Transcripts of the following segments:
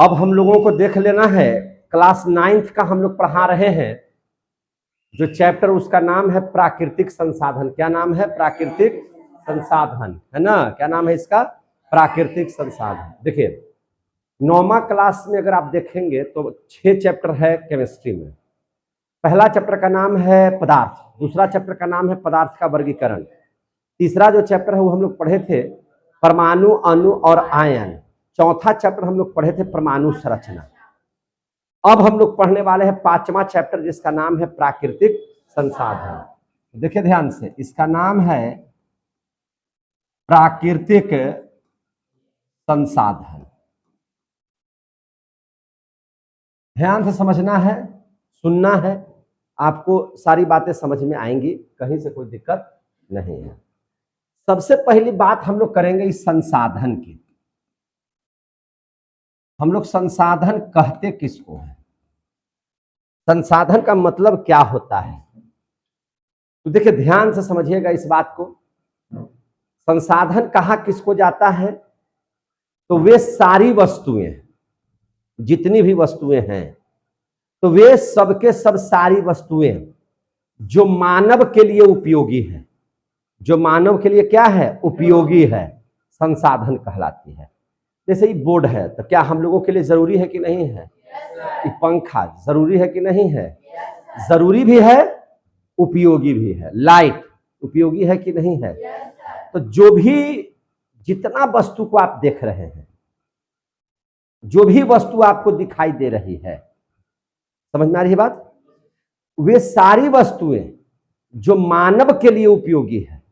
अब हम लोगों को देख लेना है, क्लास 9th का हम लोग पढ़ा रहे हैं जो चैप्टर, उसका नाम है प्राकृतिक संसाधन। क्या नाम है? प्राकृतिक संसाधन, है ना? क्या नाम है इसका? प्राकृतिक संसाधन। देखिए 9वीं क्लास में अगर आप देखेंगे तो 6 चैप्टर है केमिस्ट्री में। पहला चैप्टर का नाम है पदार्थ, दूसरा चैप्टर का नाम है पदार्थ का वर्गीकरण, तीसरा जो चैप्टर है वो हम लोग पढ़े थे परमाणु, अणु और आयन, चौथा चैप्टर हम लोग पढ़े थे परमाणु संरचना। अब हम लोग पढ़ने वाले हैं 5वां चैप्टर जिसका नाम है प्राकृतिक संसाधन। देखिए ध्यान से, इसका नाम है प्राकृतिक संसाधन। ध्यान से समझना है, सुनना है, आपको सारी बातें समझ में आएंगी, कहीं से कोई दिक्कत नहीं है। सबसे पहली बात हम लोग करेंगे इस संसाधन की। हम लोग संसाधन कहते किसको है? संसाधन का मतलब क्या होता है? तो देखिए ध्यान से समझिएगा इस बात को। संसाधन कहा किसको जाता है? तो वे सारी वस्तुएं, जितनी भी वस्तुएं हैं, तो वे सबके सब सारी वस्तुएं जो मानव के लिए उपयोगी है, जो मानव के लिए क्या है? उपयोगी है, संसाधन कहलाती है। जैसे ये बोर्ड है तो क्या हम लोगों के लिए जरूरी है कि नहीं है? ये पंखा जरूरी है कि नहीं है? जरूरी भी है, उपयोगी भी है। लाइट उपयोगी है कि नहीं है? तो जो भी, जितना वस्तु को आप देख रहे हैं, जो भी वस्तु आपको दिखाई दे रही है, समझ में आ रही है बात? वे सारी वस्तुएं जो मानव के लिए उपयोगी है,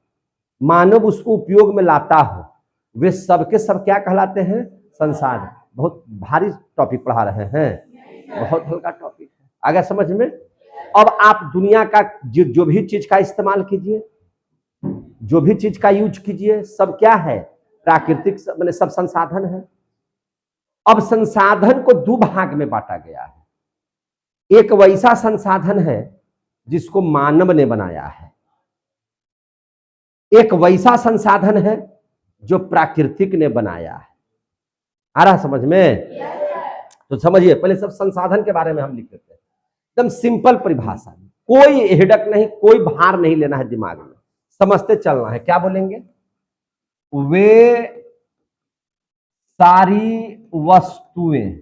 मानव उसको उपयोग में लाता हो, वे सबके सब क्या कहलाते हैं? संसाधन। बहुत भारी टॉपिक पढ़ा रहे हैं, बहुत हल्का टॉपिक है, अगर समझ में। अब आप दुनिया का जो भी चीज का इस्तेमाल कीजिए, जो भी चीज का यूज कीजिए, सब क्या है? प्राकृतिक, माने सब संसाधन है। अब संसाधन को 2 भाग में बांटा गया है। एक वैसा संसाधन है जिसको मानव ने बनाया है, एक वैसा संसाधन है जो प्राकृतिक ने बनाया है। आ रहा समझ में? तो समझिए, पहले सब संसाधन के बारे में हम लिख देते हैं, एकदम सिंपल परिभाषा, कोई हेडक नहीं, कोई भार नहीं लेना है दिमाग में, समझते चलना है। क्या बोलेंगे? वे सारी वस्तुएं,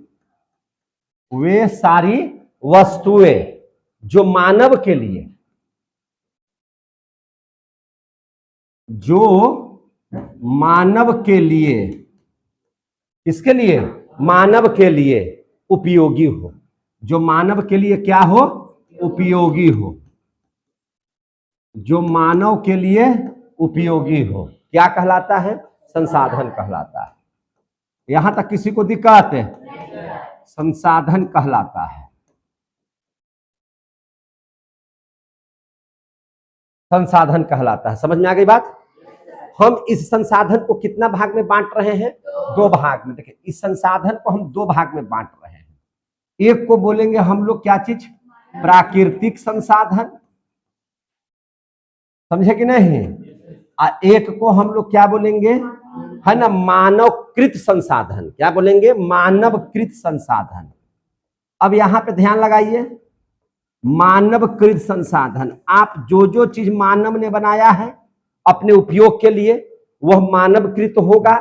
वे सारी वस्तुएं जो मानव के लिए, जो मानव के लिए, किसके लिए? मानव के लिए उपयोगी हो, जो मानव के लिए क्या हो? उपयोगी हो, जो मानव के लिए उपयोगी हो, क्या कहलाता है? संसाधन कहलाता है। यहां तक किसी को दिक्कत है? संसाधन कहलाता है, संसाधन कहलाता है। समझ में आ गई बात? हम इस संसाधन को कितना भाग में बांट रहे हैं? 2 भाग में। देखिए इस संसाधन को हम 2 भाग में बांट रहे हैं। एक को बोलेंगे हम लोग क्या चीज? प्राकृतिक संसाधन, समझे कि नहीं? एक को हम लोग क्या बोलेंगे? है ना, मानवकृत संसाधन। क्या बोलेंगे? मानवकृत संसाधन। अब यहां पे ध्यान लगाइए, मानवकृत संसाधन, आप जो जो चीज मानव ने बनाया है अपने उपयोग के लिए, वह मानवकृत होगा,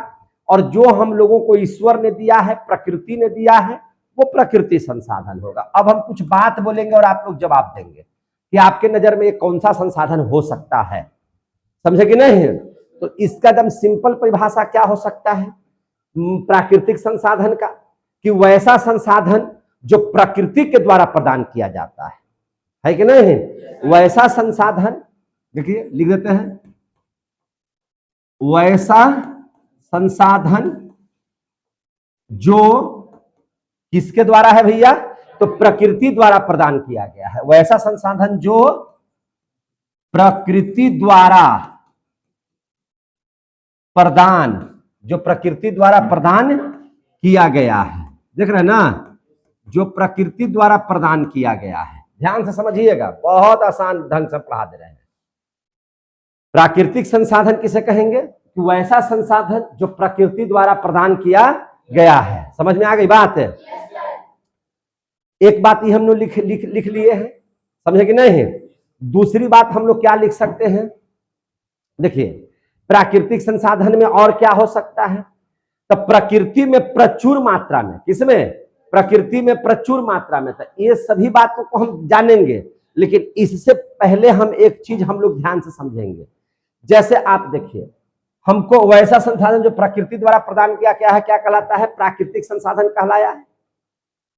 और जो हम लोगों को ईश्वर ने दिया है, प्रकृति ने दिया है, वो प्रकृति संसाधन होगा। अब हम कुछ बात बोलेंगे और आप लोग जवाब देंगे कि आपके नजर में कौन सा संसाधन हो सकता है। समझे कि नहीं? तो इसका एकदम सिंपल परिभाषा क्या हो सकता है प्राकृतिक संसाधन का? कि वैसा संसाधन जो प्रकृति के द्वारा प्रदान किया जाता है कि नहीं? वैसा संसाधन, देखिए लिख देते हैं, वैसा संसाधन जो किसके द्वारा है भैया? तो प्रकृति द्वारा प्रदान किया गया है। वैसा संसाधन जो प्रकृति द्वारा प्रदान, जो प्रकृति द्वारा प्रदान किया गया है। देख रहे हैं ना, जो प्रकृति द्वारा प्रदान किया गया है। ध्यान से समझिएगा, बहुत आसान ढंग से पढ़ा दे रहे हैं। प्राकृतिक संसाधन किसे कहेंगे? कि वैसा संसाधन जो प्रकृति द्वारा प्रदान किया गया है। समझ में आ गई बात है? एक बात ये हम लोग लिख लिए हैं, समझे कि नहीं? दूसरी बात हम लोग क्या लिख सकते हैं? देखिए, प्राकृतिक संसाधन में और क्या हो सकता है? तो प्रकृति में प्रचुर मात्रा में, किसमें? प्रकृति में प्रचुर मात्रा में। तो ये सभी बातों को हम जानेंगे, लेकिन इससे पहले हम एक चीज हम लोग ध्यान से समझेंगे। जैसे आप देखिए, हमको वैसा संसाधन जो प्रकृति द्वारा प्रदान किया क्या है, क्या कहलाता है? प्राकृतिक संसाधन कहलाया है।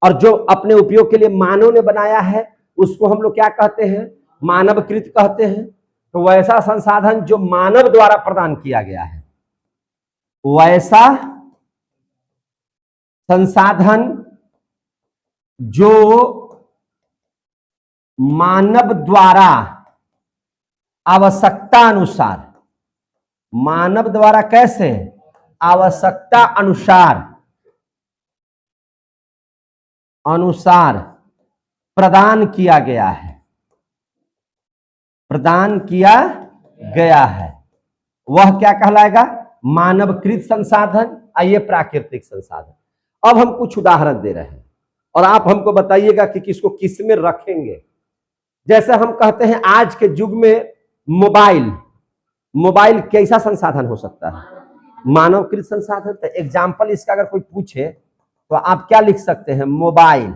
और जो अपने उपयोग के लिए मानव ने बनाया है उसको हम लोग क्या कहते हैं? मानवकृत कहते हैं। तो वैसा संसाधन जो मानव द्वारा प्रदान किया गया है, वैसा संसाधन जो मानव द्वारा आवश्यकता अनुसार, मानव द्वारा कैसे? आवश्यकता अनुसार प्रदान किया गया है, प्रदान किया गया है, वह क्या कहलाएगा? मानवकृत संसाधन। आइए प्राकृतिक संसाधन। अब हम कुछ उदाहरण दे रहे हैं और आप हमको बताइएगा कि किसको किस में रखेंगे। जैसे हम कहते हैं आज के युग में मोबाइल कैसा संसाधन हो सकता है? मानवकृत संसाधन। तो एग्जाम्पल इसका अगर कोई पूछे तो आप क्या लिख सकते हैं? मोबाइल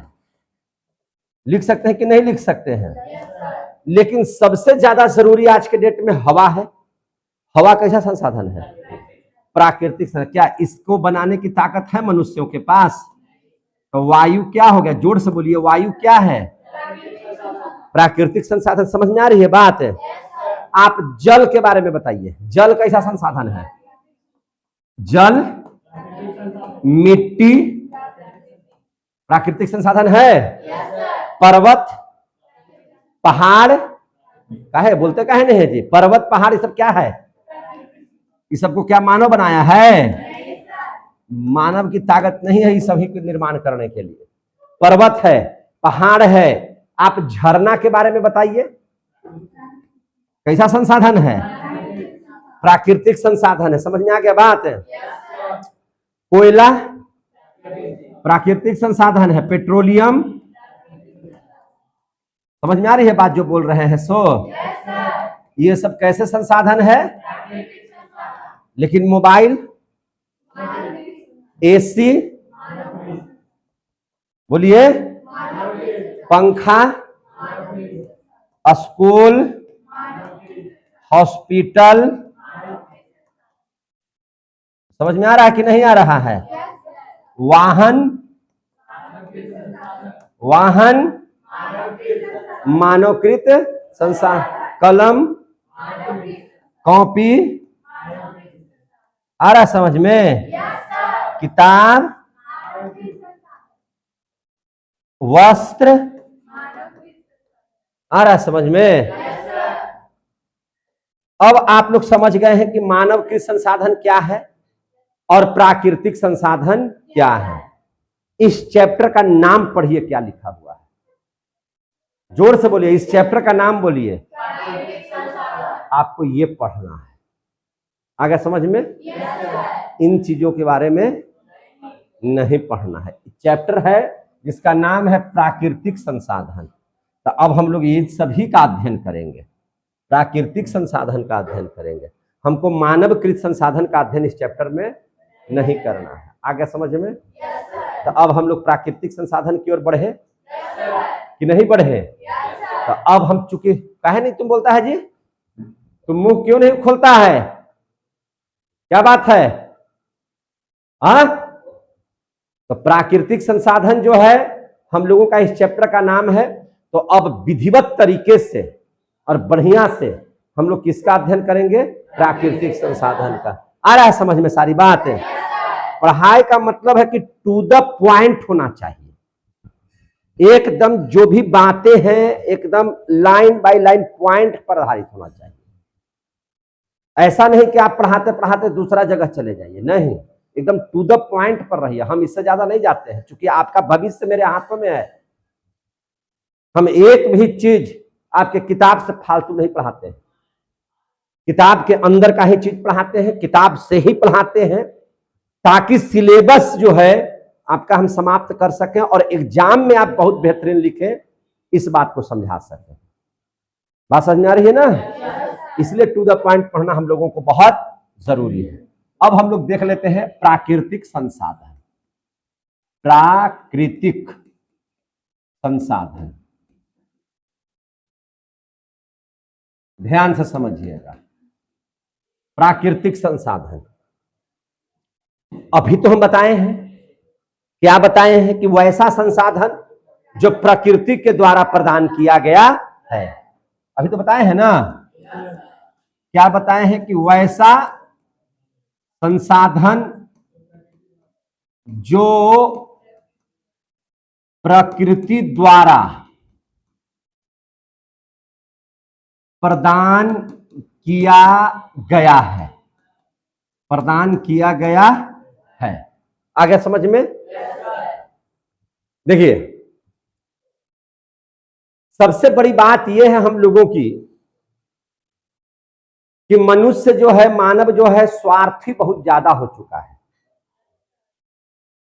लिख सकते हैं कि नहीं लिख सकते हैं? लेकिन सबसे ज्यादा जरूरी आज के डेट में हवा है। हवा कैसा संसाधन है? प्राकृतिक संसाधन। क्या इसको बनाने की ताकत है मनुष्यों के पास? तो वायु क्या हो गया? जोर से बोलिए, वायु क्या है? प्राकृतिक संसाधन। समझ में आ रही है बात? आप जल के बारे में बताइए, जल कैसा संसाधन है? जल, मिट्टी प्राकृतिक संसाधन है। पर्वत, पहाड़, काहे बोलते काहे नहीं है जी? पर्वत पहाड़ ये सब क्या है? ये सबको क्या मानव बनाया है? मानव की ताकत नहीं है इस सभी को निर्माण करने के लिए। पर्वत है, पहाड़ है। आप झरना के बारे में बताइए, कैसा संसाधन है? प्राकृतिक संसाधन है। समझ में आ गया बात? कोयला प्राकृतिक संसाधन है। पेट्रोलियम, समझ में आ रही है बात जो बोल रहे हैं? ये सब कैसे संसाधन है? लेकिन मोबाइल, एसी, बोलिए, पंखा, स्कूल, हॉस्पिटल, समझ में आ रहा है कि नहीं आ रहा है? वाहन मानवकृत संसाधन। कलम, कॉपी, आ रहा समझ में? किताब, वस्त्र, आ रहा समझ में? अब आप लोग समझ गए हैं कि मानवकृत संसाधन क्या है और प्राकृतिक संसाधन क्या है। इस चैप्टर का नाम पढ़िए, क्या लिखा हुआ है? जोर से बोलिए, इस चैप्टर का नाम बोलिए। आपको ये पढ़ना है। आ गया समझ में? इन चीजों के बारे में नहीं पढ़ना है। चैप्टर है जिसका नाम है प्राकृतिक संसाधन। तो अब हम लोग ये सभी का अध्ययन करेंगे, प्राकृतिक संसाधन का अध्ययन करेंगे। हमको मानवकृत संसाधन का अध्ययन इस चैप्टर में नहीं करना है। आ गया समझ में? तो अब हम लोग प्राकृतिक संसाधन की ओर बढ़े कि नहीं बढ़े? तो अब हम चूंकि कहे नहीं, तुम बोलता है जी, तुम मुंह क्यों नहीं खोलता है? क्या बात है? हाँ, तो प्राकृतिक संसाधन जो है हम लोगों का इस चैप्टर का नाम है। तो अब विधिवत तरीके से और बढ़िया से हम लोग किसका अध्ययन करेंगे? प्राकृतिक संसाधन का। आ रहा है समझ में सारी बात है? पढ़ाई का मतलब है कि टू द पॉइंट होना चाहिए, एकदम जो भी बातें हैं एकदम लाइन बाय लाइन पॉइंट पर आधारित होना चाहिए। ऐसा नहीं कि आप पढ़ाते पढ़ाते दूसरा जगह चले जाइए, नहीं, एकदम टू द पॉइंट पर रहिए। हम इससे ज्यादा नहीं जाते हैं, क्योंकि आपका भविष्य मेरे हाथों में है। हम एक भी चीज आपके किताब से फालतू नहीं पढ़ाते हैं, किताब के अंदर का ही चीज पढ़ाते हैं, किताब से ही पढ़ाते हैं। ताकि सिलेबस जो है आपका हम समाप्त कर सकें और एग्जाम में आप बहुत बेहतरीन लिखें, इस बात को समझा सकें। बात समझ में आ रही है ना? इसलिए टू द पॉइंट पढ़ना हम लोगों को बहुत जरूरी है। अब हम लोग देख लेते हैं प्राकृतिक संसाधन। प्राकृतिक संसाधन ध्यान से समझिएगा। प्राकृतिक संसाधन अभी तो हम बताए हैं, क्या बताए हैं कि वैसा संसाधन जो प्रकृति के द्वारा प्रदान किया गया है। अभी तो बताए हैं ना, क्या बताए हैं कि वैसा संसाधन जो प्रकृति द्वारा प्रदान किया गया है, प्रदान किया गया है। आगे समझ में? देखिए, सबसे बड़ी बात यह है हम लोगों की कि मनुष्य जो है, मानव जो है, स्वार्थी बहुत ज्यादा हो चुका है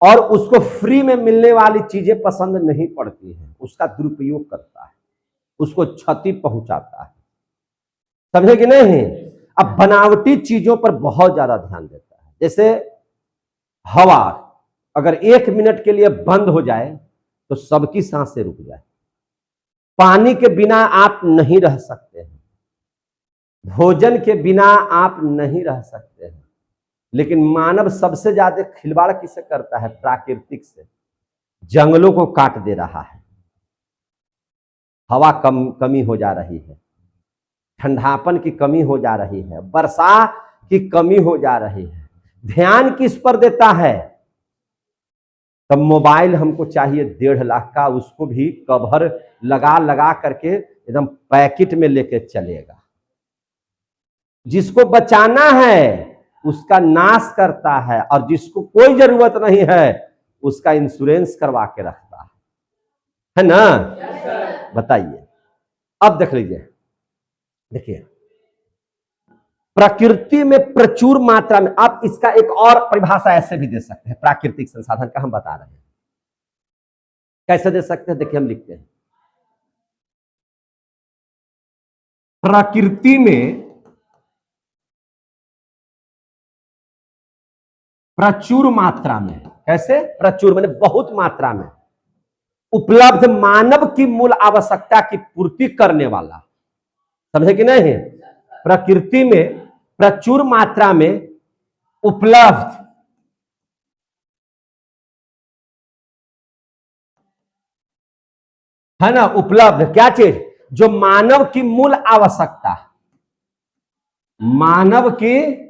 और उसको फ्री में मिलने वाली चीजें पसंद नहीं पड़ती हैं, उसका दुरुपयोग करता है, उसको क्षति पहुंचाता है। समझे कि नहीं? अब बनावटी चीजों पर बहुत ज्यादा ध्यान देता है। जैसे हवा अगर 1 मिनट के लिए बंद हो जाए तो सबकी सांसें रुक जाए। पानी के बिना आप नहीं रह सकते हैं, भोजन के बिना आप नहीं रह सकते हैं। लेकिन मानव सबसे ज्यादा खिलवाड़ किससे करता है? प्राकृतिक से। जंगलों को काट दे रहा है, हवा कमी हो जा रही है, ठंडापन की कमी हो जा रही है, वर्षा की कमी हो जा रही है। ध्यान किस पर देता है? तब मोबाइल हमको चाहिए 1.5 लाख का, उसको भी कवर लगा करके एकदम पैकेट में लेके चलेगा। जिसको बचाना है उसका नाश करता है और जिसको कोई जरूरत नहीं है उसका इंश्योरेंस करवा के रखता है ना? बताइए। अब देख लीजिए, देखिए प्रकृति में प्रचुर मात्रा में, आप इसका एक और परिभाषा ऐसे भी दे सकते हैं प्राकृतिक संसाधन का, हम बता रहे हैं कैसे दे सकते हैं। देखिए हम लिखते हैं प्रकृति में प्रचुर मात्रा में, कैसे? प्रचुर माने बहुत मात्रा में उपलब्ध मानव की मूल आवश्यकता की पूर्ति करने वाला। समझे कि नहीं? प्रकृति में प्रचुर मात्रा में उपलब्ध है ना, उपलब्ध क्या चीज? जो मानव की मूल आवश्यकता, मानव की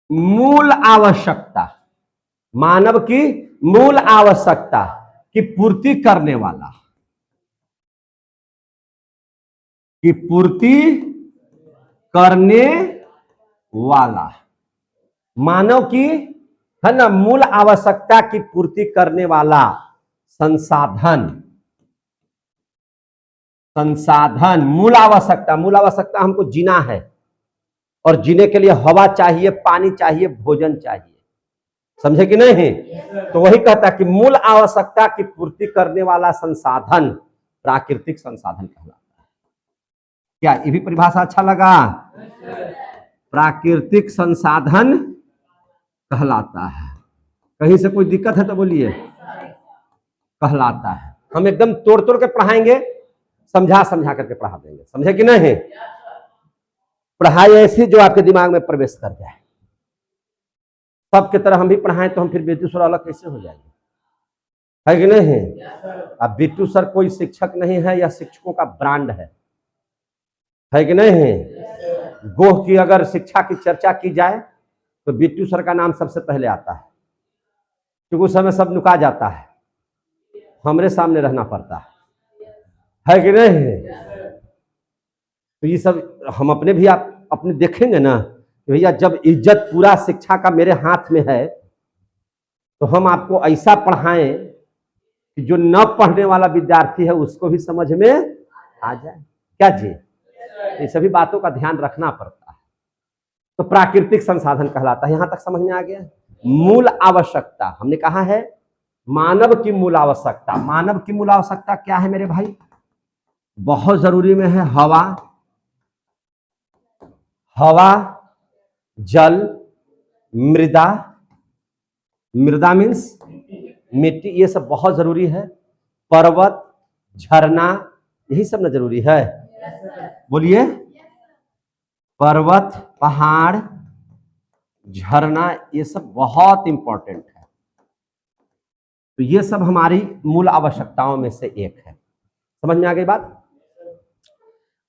मूल आवश्यकता, मानव की मूल आवश्यकता की पूर्ति करने वाला, की पूर्ति करने वाला, मानव की है ना मूल आवश्यकता की पूर्ति करने वाला संसाधन। संसाधन मूल आवश्यकता, मूल आवश्यकता हमको जीना है और जीने के लिए हवा चाहिए, पानी चाहिए, भोजन चाहिए। समझे कि नहीं? तो वही कहता है कि मूल आवश्यकता की पूर्ति करने वाला संसाधन प्राकृतिक संसाधन कहलाता है। क्या ये भी परिभाषा अच्छा लगा? प्राकृतिक संसाधन कहलाता है। कहीं से कोई दिक्कत है तो बोलिए। कहलाता है। हम एकदम तोड़ तोड़ के पढ़ाएंगे, समझा करके पढ़ा देंगे। समझे कि नहीं? पढ़ाई ऐसी जो आपके दिमाग में प्रवेश कर जाए। सबके तरह हम भी पढ़ाएं तो हम फिर बिट्टू सर अलग कैसे हो जाएंगे? है कि नहीं? अब बिट्टू सर कोई शिक्षक नहीं है, या शिक्षकों का ब्रांड है कि नहीं? गोह की अगर शिक्षा की चर्चा की जाए तो बिट्टू सर का नाम सबसे पहले आता है, क्योंकि उस समय सब नुका जाता है, हमरे सामने रहना पड़ता है कि नहीं? तो ये सब हम अपने भी आप अपने देखेंगे ना कि भैया जब इज्जत पूरा शिक्षा का मेरे हाथ में है तो हम आपको ऐसा पढ़ाएं कि जो न पढ़ने वाला विद्यार्थी है उसको भी समझ में आ जाए। क्या जी? इन सभी बातों का ध्यान रखना पड़ता है। तो प्राकृतिक संसाधन कहलाता है। यहां तक समझ में आ गया। मूल आवश्यकता हमने कहा है, मानव की मूल आवश्यकता। मानव की मूल आवश्यकता क्या है मेरे भाई? बहुत जरूरी में है हवा, हवा, जल, मृदा, मृदा मीन्स मिट्टी, ये सब बहुत जरूरी है। पर्वत, झरना, यही सब ना जरूरी है। बोलिए, पर्वत, पहाड़, झरना, ये सब बहुत इंपॉर्टेंट है। तो ये सब हमारी मूल आवश्यकताओं में से एक है। समझ में आ गई बात?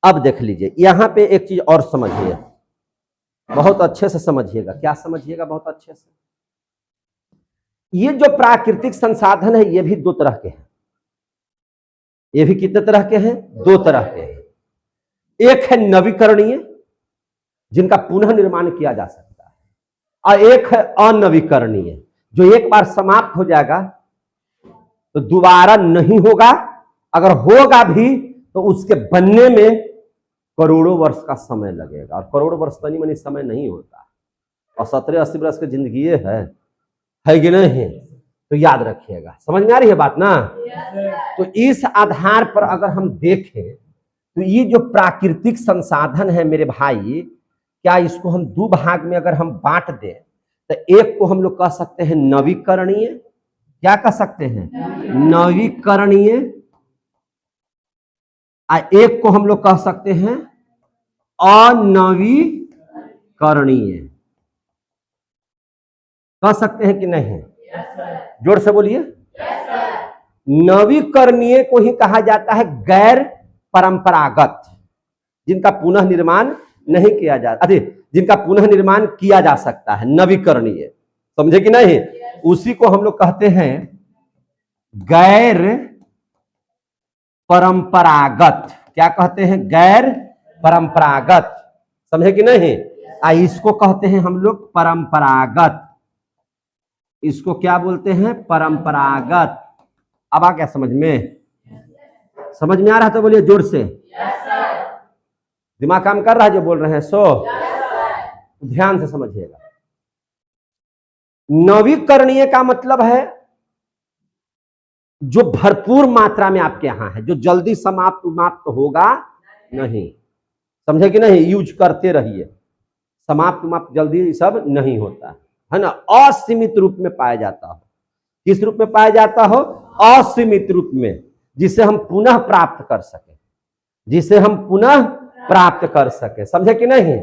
अब देख लीजिए, यहां पे एक चीज और समझिए, बहुत अच्छे से समझिएगा। क्या समझिएगा बहुत अच्छे से? ये जो प्राकृतिक संसाधन है ये भी दो तरह के हैं। ये भी कितने तरह के हैं? दो तरह के हैं। एक है नवीकरणीय, जिनका पुनः निर्माण किया जा सकता है, और एक है अनवीकरणीय, जो एक बार समाप्त हो जाएगा तो दोबारा नहीं होगा। अगर होगा भी तो उसके बनने में करोड़ों वर्ष का समय लगेगा, और करोड़ों वर्ष तनी मनी समय नहीं होता। और 17-80 वर्ष की जिंदगी है कि नहीं? तो याद रखिएगा। समझ में आ रही है बात ना? तो इस आधार पर अगर हम देखें तो ये जो प्राकृतिक संसाधन है मेरे भाई, क्या इसको हम दो भाग में अगर हम बांट दें तो एक को हम लोग कह सकते हैं नवीकरणीय। क्या कह सकते हैं? नवीकरणीय। एक को हम लोग कह सकते हैं अनवीकरणीय। कह सकते हैं कि नहीं? जोर से बोलिए। नवीकरणीय को ही कहा जाता है गैर परंपरागत, जिनका पुनः निर्माण नहीं किया जा, जिनका पुनः निर्माण किया जा सकता है, नवीकरणीय। समझे कि नहीं? उसी को हम लोग कहते हैं गैर परंपरागत। क्या कहते हैं? गैर परंपरागत। समझे कि नहीं? इसको कहते हैं हम लोग परंपरागत। इसको क्या बोलते हैं? परंपरागत। अब आ क्या समझ में? समझ में आ रहा तो बोलिए जोर से। दिमाग काम कर रहा है जो बोल रहे हैं सो? ध्यान से समझिएगा। नवीकरणीय का मतलब है जो भरपूर मात्रा में आपके यहां है, जो जल्दी समाप्त होगा नहीं। समझे कि नहीं? यूज करते रहिए, समाप्त जल्दी सब नहीं होता है ना। असीमित रूप में पाया जाता हो। किस रूप में पाया जाता हो? असीमित रूप में, जिसे हम पुनः प्राप्त कर सके, जिसे हम पुनः प्राप्त कर सके। समझे कि नहीं?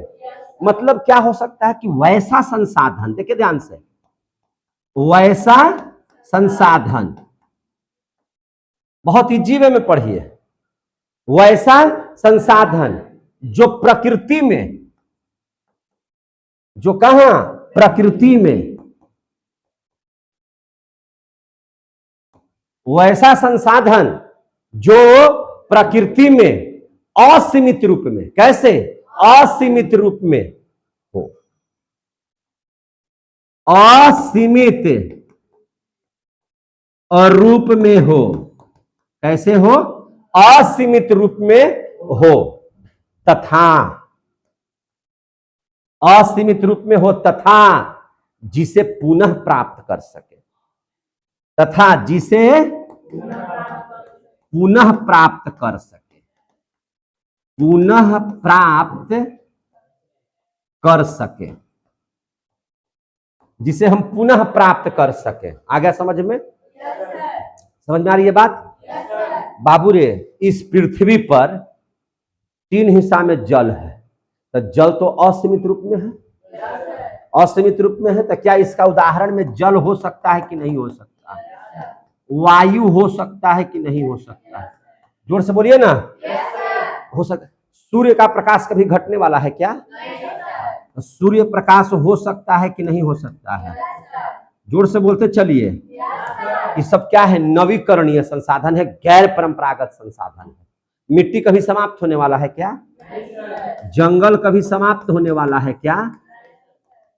मतलब क्या हो सकता है कि वैसा संसाधन, देखिए ध्यान से, वैसा संसाधन, बहुत इजी वे में पढ़िए, वैसा संसाधन जो प्रकृति में, जो कहां? प्रकृति में, वैसा संसाधन जो प्रकृति में असीमित रूप में, कैसे? असीमित रूप में हो, असीमित रूप में हो। कैसे हो? असीमित रूप में हो, तथा असीमित रूप में हो, तथा जिसे पुनः प्राप्त कर सके, तथा जिसे पुनः प्राप्त कर सके, पुनः प्राप्त कर सके, जिसे हम पुनः प्राप्त कर सके। आ गया समझ में? समझ में आ रही है बात? बाबू रे, इस पृथ्वी पर 3 हिस्सा में जल है, तो जल तो असीमित रूप में है, असीमित रूप में है। तो क्या इसका उदाहरण में जल हो सकता है कि नहीं हो सकता है? वायु हो सकता है कि नहीं हो सकता है? जोर से बोलिए ना। हो सकता। सूर्य का प्रकाश कभी घटने वाला है क्या? सूर्य प्रकाश हो सकता है कि नहीं हो सकता है? जोर से बोलते चलिए। ये सब क्या है? नवीकरणीय संसाधन है, गैर परंपरागत संसाधन है। मिट्टी कभी समाप्त होने वाला है क्या? जंगल कभी समाप्त होने वाला है क्या?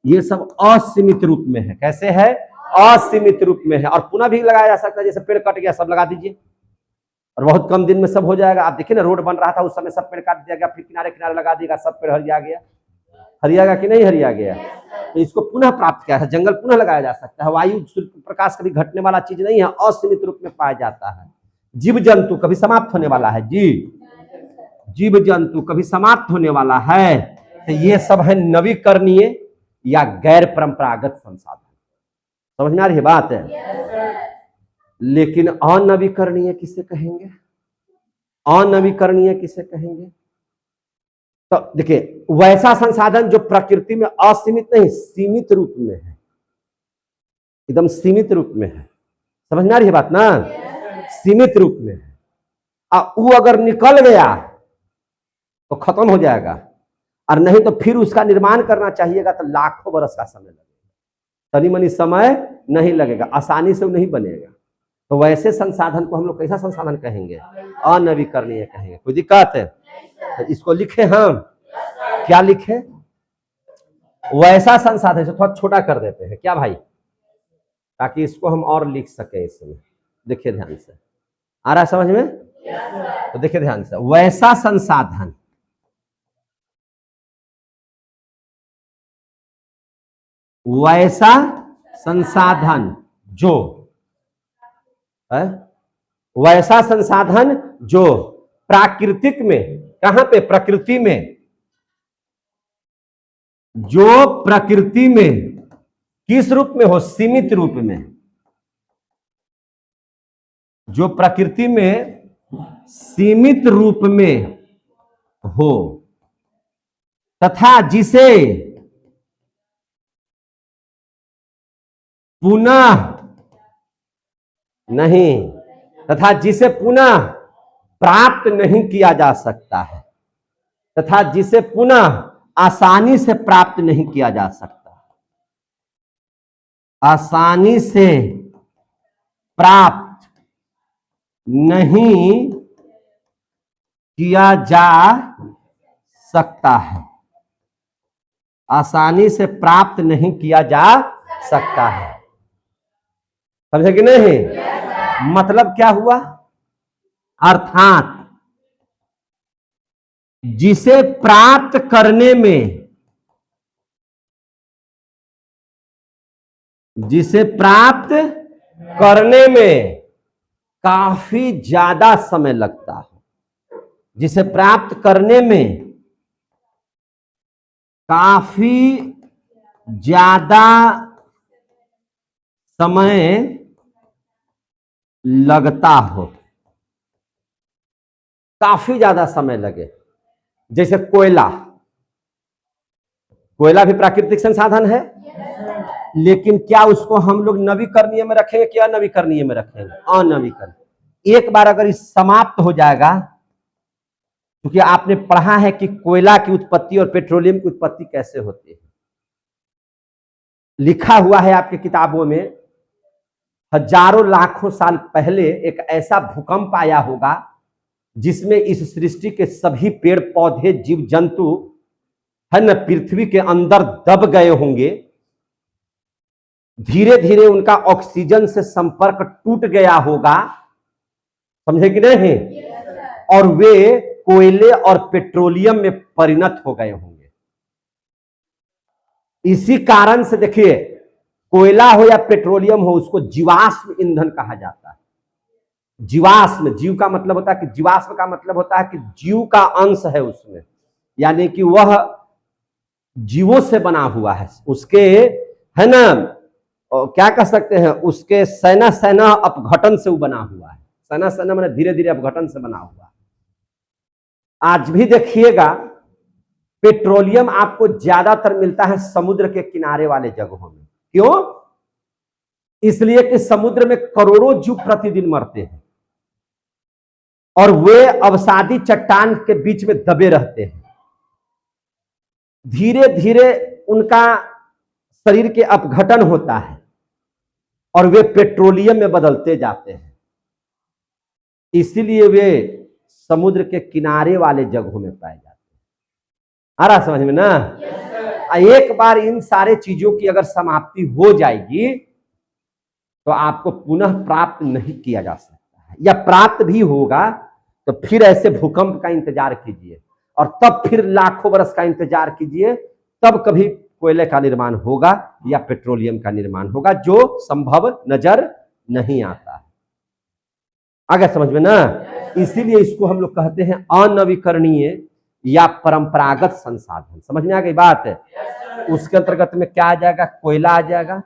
ये सब असीमित रूप में है। कैसे है? असीमित रूप में है। और पुनः भी लगाया जा सकता है, जैसे पेड़ कट गया सब लगा दीजिए, और बहुत कम दिन में सब हो जाएगा। आप देखिए ना, रोड बन रहा था उस समय सब पेड़ काट दिया गया, फिर किनारे किनारे लगा दिएगा, सब पेड़ हरिया गया। हरियागा कि नहीं हरिया गया? तो इसको पुनः प्राप्त किया है, जंगल पुनः लगाया जा सकता है। वायु सूर्य प्रकाश कभी घटने वाला चीज नहीं है, असीमित रूप में पाया जाता है। जीव जंतु कभी समाप्त होने वाला है जी, जीव जंतु कभी समाप्त होने वाला है। तो ये सब है नवीकरणीय या गैर परंपरागत संसाधन। समझ में आ रही है बात है? लेकिन अनवीकरणीय किसे कहेंगे? अनवीकरणीय किसे कहेंगे? तो देखिए, वैसा संसाधन जो प्रकृति में असीमित नहीं, सीमित रूप में है, एकदम सीमित रूप में है। समझ में आ रही है बात ना? सीमित रूप में है। वो अगर निकल गया तो खत्म हो जाएगा, और नहीं तो फिर उसका निर्माण करना चाहिएगा तो लाखों बरस का समय लगेगा, तनी मनी समय नहीं लगेगा, आसानी से नहीं बनेगा। तो वैसे संसाधन को हम लोग कैसा संसाधन कहेंगे? अनवीकरणीय कहेंगे। कोई दिक्कत है? तो इसको लिखे हम, क्या लिखे? वैसा संसाधन से थोड़ा छोटा कर देते हैं क्या भाई, ताकि इसको हम और लिख सके इसमें। देखिए ध्यान से, आ रहा है समझ में? तो देखिए ध्यान से, वैसा संसाधन, वैसा संसाधन जो है, वैसा संसाधन जो प्राकृतिक में, कहां पे? प्रकृति में, जो प्रकृति में किस रूप में हो? सीमित रूप में। जो प्रकृति में सीमित रूप में हो, तथा जिसे पुनः नहीं, तथा जिसे पुनः प्राप्त नहीं किया जा सकता है, तथा जिसे पुनः आसानी से प्राप्त नहीं किया जा सकता, आसानी से प्राप्त नहीं किया जा सकता है, आसानी से प्राप्त नहीं किया जा सकता है। समझे कि नहीं? मतलब क्या हुआ? अर्थात जिसे प्राप्त करने में, जिसे प्राप्त करने में काफी ज्यादा समय लगता है, जिसे प्राप्त करने में काफी ज्यादा समय लगता हो, काफी ज्यादा समय लगे। जैसे कोयला, कोयला भी प्राकृतिक संसाधन है, लेकिन क्या उसको हम लोग नवीकरणीय में रखेंगे? क्या नवीकरणीय में रखेंगे? अनवीकरणीय। एक बार अगर इस समाप्त हो जाएगा, क्योंकि आपने पढ़ा है कि कोयला की उत्पत्ति और पेट्रोलियम की उत्पत्ति कैसे होती है, लिखा हुआ है आपके किताबों में। हजारों लाखों साल पहले एक ऐसा भूकंप आया होगा जिसमें इस सृष्टि के सभी पेड़ पौधे, जीव जंतु है न, पृथ्वी के अंदर दब गए होंगे। धीरे धीरे उनका ऑक्सीजन से संपर्क टूट गया होगा, समझे कि नहीं? और वे कोयले और पेट्रोलियम में परिणत हो गए होंगे। इसी कारण से देखिए, कोयला हो या पेट्रोलियम हो, उसको जीवाश्म ईंधन कहा जाता है। जीवाश्म, जीव का मतलब होता है कि, जीवाश्म का मतलब होता है कि जीव का अंश है उसमें, यानी कि वह जीवों से बना हुआ है, उसके है ना, क्या कह सकते हैं, उसके सैना सैना अपघटन से वो बना हुआ है। सैना सैना मैंने धीरे धीरे अपघटन से बना हुआ है। आज भी देखिएगा, पेट्रोलियम आपको ज्यादातर मिलता है समुद्र के किनारे वाले जगहों में। क्यों? इसलिए कि समुद्र में करोड़ों जीव प्रतिदिन मरते हैं और वे अवसादी चट्टान के बीच में दबे रहते हैं। धीरे धीरे उनका शरीर के अपघटन होता है और वे पेट्रोलियम में बदलते जाते हैं। इसीलिए वे समुद्र के किनारे वाले जगहों में पाए जाते हैं। आ रहा समझ में ना? एक बार इन सारे चीजों की अगर समाप्ति हो जाएगी तो आपको पुनः प्राप्त नहीं किया जा सकता है। या प्राप्त भी होगा तो फिर ऐसे भूकंप का इंतजार कीजिए और तब फिर लाखों वर्ष का इंतजार कीजिए, तब कभी कोयले का निर्माण होगा या पेट्रोलियम का निर्माण होगा, जो संभव नजर नहीं आता है। आगे समझ में ना? इसीलिए इसको हम लोग कहते हैं अनवीकरणीय या परंपरागत संसाधन। समझ में आ गई बात है? उसके अंतर्गत में क्या आ जाएगा? कोयला आ जाएगा,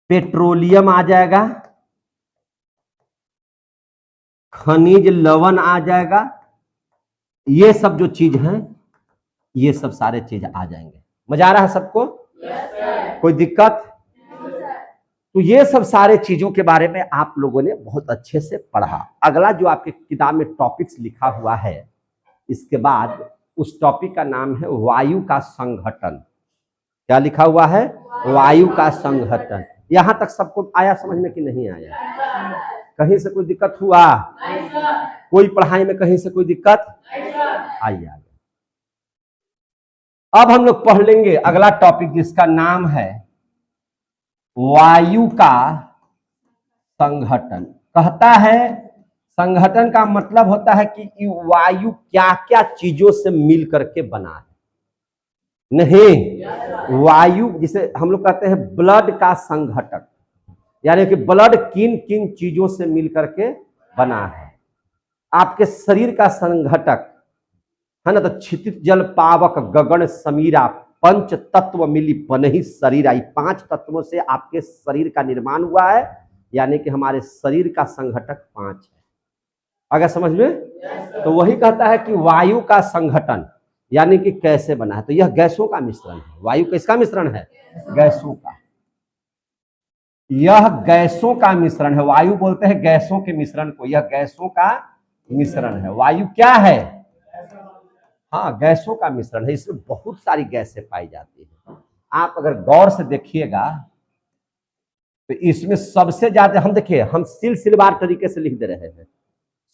पेट्रोलियम आ जाएगा, खनिज लवण आ जाएगा, ये सब जो चीज है, ये सब सारे चीज आ जाएंगे। मजा आ रहा है सबको? कोई दिक्कत? तो ये सब सारे चीजों के बारे में आप लोगों ने बहुत अच्छे से पढ़ा। अगला जो आपके किताब में टॉपिक्स लिखा हुआ है, इसके बाद उस टॉपिक का नाम है वायु का संघटन। क्या लिखा हुआ है? वायु का संघटन। यहां तक सबको आया समझ में कि नहीं आया? कहीं से कोई दिक्कत हुआ? कोई पढ़ाई में कहीं से कोई दिक्कत आई? अब हम लोग पढ़ लेंगे अगला टॉपिक जिसका नाम है वायु का संघटन। कहता है संघटन का मतलब होता है कि वायु क्या क्या चीजों से मिल करके बना है। नहीं, वायु जिसे हम लोग कहते हैं ब्लड का संघटक, यानी कि ब्लड किन किन चीजों से मिल करके बना है। आपके शरीर का संघटक है ना, तो क्षितिज जल पावक गगन समीरा पंच तत्व मिली बनहि शरीर आई। 5 तत्वों से आपके शरीर का निर्माण हुआ है, यानी कि हमारे शरीर का संघटक 5 है। अगर समझ में? तो वही कहता है कि वायु का संघटन यानी कि कैसे बना है। तो यह गैसों का मिश्रण है। वायु किसका मिश्रण है? गैसों का। यह गैसों का मिश्रण है। वायु बोलते हैं गैसों के मिश्रण को। यह गैसों का मिश्रण है। वायु क्या है? हाँ, गैसों का मिश्रण है। इसमें बहुत सारी गैसें पाई जाती हैं। आप अगर गौर से देखिएगा तो इसमें सबसे ज्यादा हम देखिए, हम सिलसिलेवार तरीके से लिख दे रहे हैं।